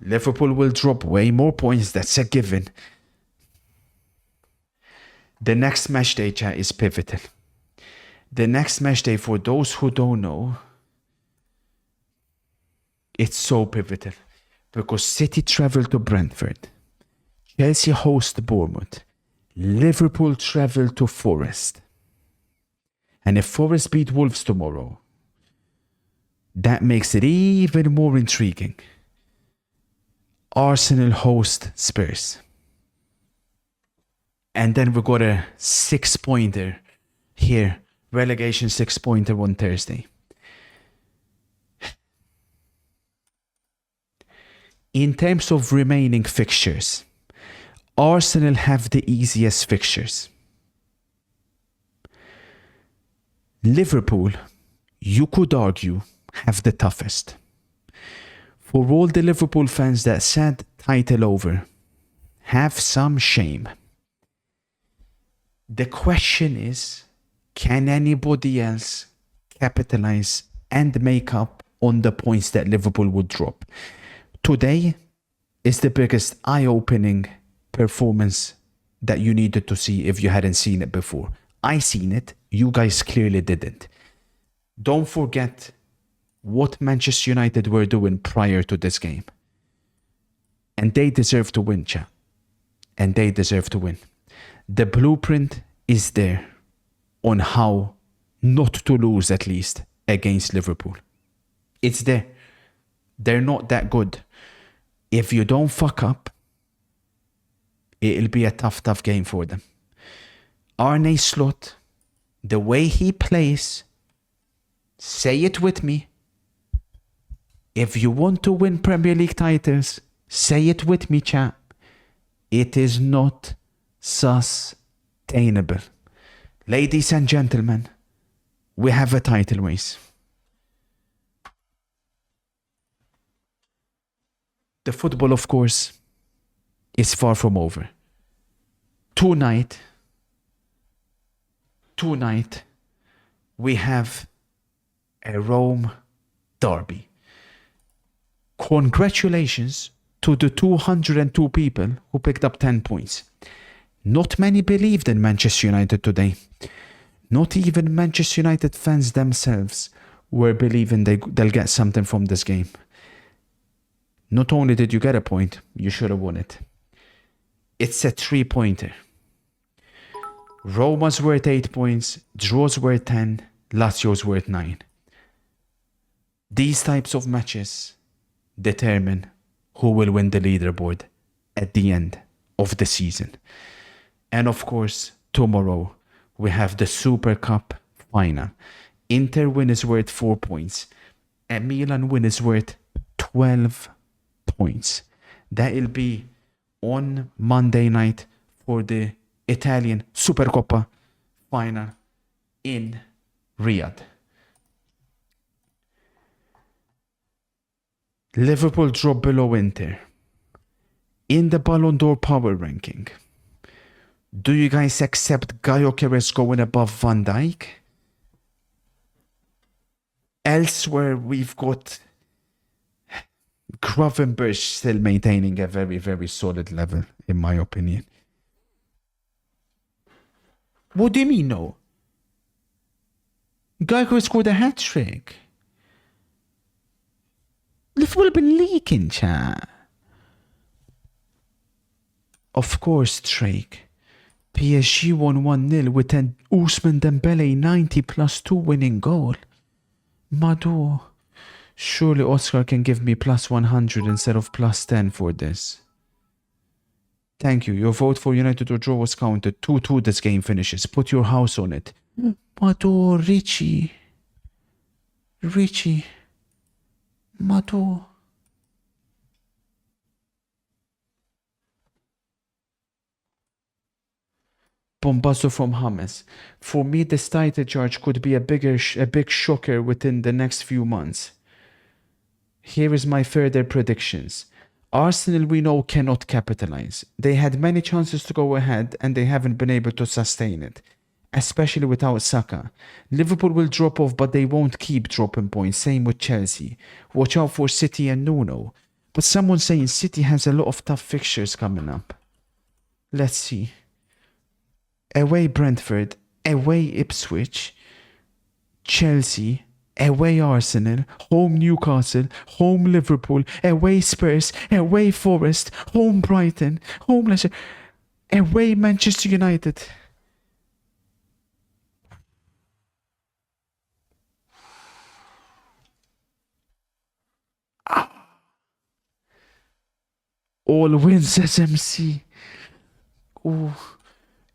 Liverpool will drop way more points. That's a given. The next match day, chat, is pivotal. The next match day, for those who don't know, It's so pivotal because City travel to Brentford, Chelsea host Bournemouth, Liverpool travel to Forest. And if Forest beat Wolves tomorrow, that makes it even more intriguing. Arsenal host Spurs. And then we got a 6-pointer here. Relegation 6-pointer on Thursday. In terms of remaining fixtures, Arsenal have the easiest fixtures. Liverpool, you could argue, have the toughest. For all the Liverpool fans that said title over, have some shame. The question is, can anybody else capitalize and make up on the points that Liverpool would drop? Today is the biggest eye-opening performance that you needed to see if you hadn't seen it before. I seen it, you guys clearly didn't. Don't forget what Manchester United were doing prior to this game. And they deserve to win, chat. And they deserve to win. The blueprint is there on how not to lose, at least, against Liverpool. It's there. They're not that good. If you don't fuck up, it'll be a tough game for them. Arne Slot, the way he plays, say it with me. If you want to win Premier League titles, say it with me, chat. It is not sustainable. Ladies and gentlemen, we have a title race. The football, of course, is far from over. Tonight, we have a Rome derby. Congratulations to the 202 people who picked up 10 points. Not many believed in Manchester United today. Not even Manchester United fans themselves were believing they'll get something from this game. Not only did you get a point, you should have won it. It's a 3-pointer. Roma's worth 8 points, draws worth 10, Lazio's worth 9. These types of matches determine who will win the leaderboard at the end of the season. And of course, tomorrow we have the Super Cup final. Inter win is worth 4 points, and Milan win is worth 12 points. That'll be on Monday night for the Italian Supercoppa final in Riyadh. Liverpool drop below Inter in the Ballon d'Or power ranking. Do you guys accept Gyökeres going above Van Dijk? Elsewhere, we've got Gravenberch still maintaining a very, very solid level, in my opinion. What do you mean, no? Gyökeres scored a hat-trick. Liverpool have been leaking, chat. Of course, Drake. PSG won 1-0 with an Ousmane Dembele 90+2 winning goal. Mado. Surely Oscar can give me +100 instead of +10 for this. Thank you. Your vote for United or draw was counted. 2-2 this game finishes. Put your house on it. Mado, Richie. Mado. Bombazo from Hamas. For me, this title charge could be a big shocker within the next few months. Here is my further predictions. Arsenal, we know, cannot capitalize. They had many chances to go ahead and they haven't been able to sustain it, especially without Saka. Liverpool will drop off, but they won't keep dropping points. Same with Chelsea. Watch out for City and Nuno. But someone's saying City has a lot of tough fixtures coming up. Let's see. Away Brentford, away Ipswich, Chelsea, away Arsenal, home Newcastle, home Liverpool, away Spurs, away Forest, home Brighton, home Leicester, away Manchester United. All wins SMC. Oh.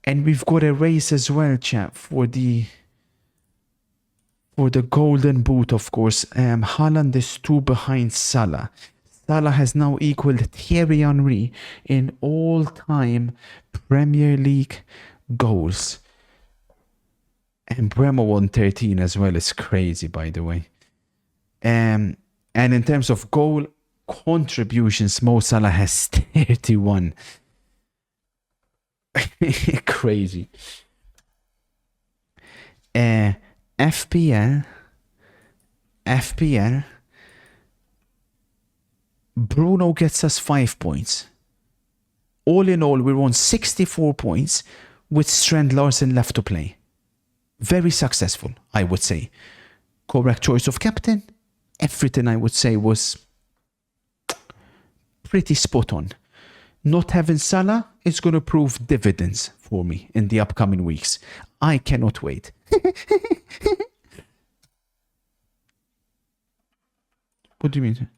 And we've got a race as well, chat, for the golden boot, of course. Haaland is 2 behind Salah. Salah has now equaled Thierry Henry in all-time Premier League goals. And Bremer won 13 as well. It's crazy, by the way. And in terms of goal contributions, Mo Salah has 31. Crazy. FPL. Bruno gets us 5 points. All in all, we're on 64 points with Strand Larsen left to play. Very successful, I would say. Correct choice of captain. Everything, I would say, was pretty spot on. Not having Salah is going to prove dividends for me in the upcoming weeks. I cannot wait. What do you mean?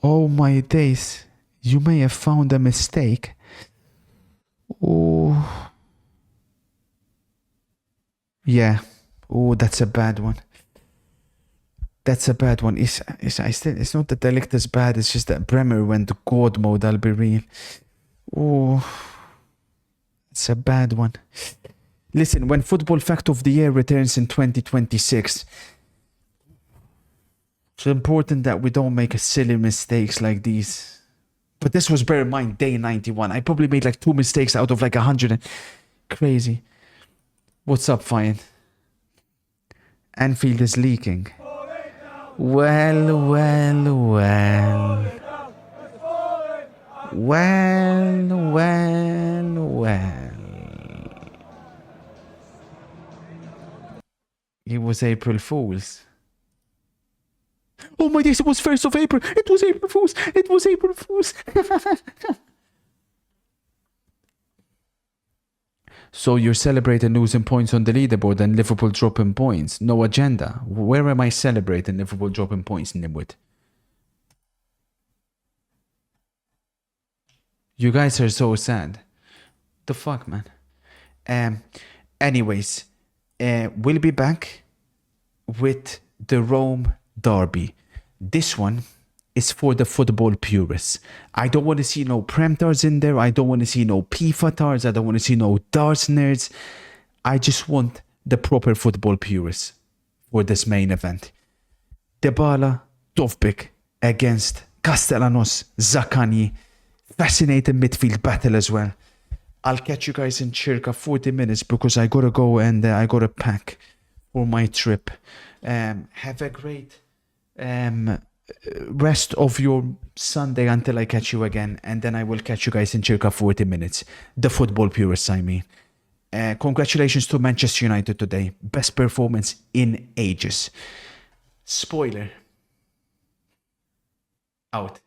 Oh my days. You may have found a mistake. Oh. Yeah. Oh, that's a bad one. That's a bad one. It's not that Delict is bad, it's just that Bremer went to God mode, I'll be real. Oh, it's a bad one. Listen, when Football Fact of the Year returns in 2026, it's important that we don't make silly mistakes like these. But this was, bear in mind, day 91. I probably made like 2 mistakes out of like 100. Crazy. What's up, Fine? Anfield is leaking. Well. It was April Fool's. Oh my days, it was 1st of April. It was April Fool's. So you're celebrating losing points on the leaderboard and Liverpool dropping points. No agenda. Where am I celebrating Liverpool dropping points, Nibwood? You guys are so sad. The fuck, man? Anyways, we'll be back with the Rome Derby. This one is for the football purists. I don't want to see no Prem tards in there. I don't want to see no PIFA tards. I don't want to see no darts nerds. I just want the proper football purists for this main event. Dybala, Dovbyk against Castellanos, Zaccagni. Fascinating midfield battle as well. I'll catch you guys in circa 40 minutes because I gotta go and I gotta pack for my trip. Have a great rest of your Sunday until I catch you again, and then I will catch you guys in circa 40 minutes. The football purists, I mean. Congratulations to Manchester United today. Best performance in ages. Spoiler. Out.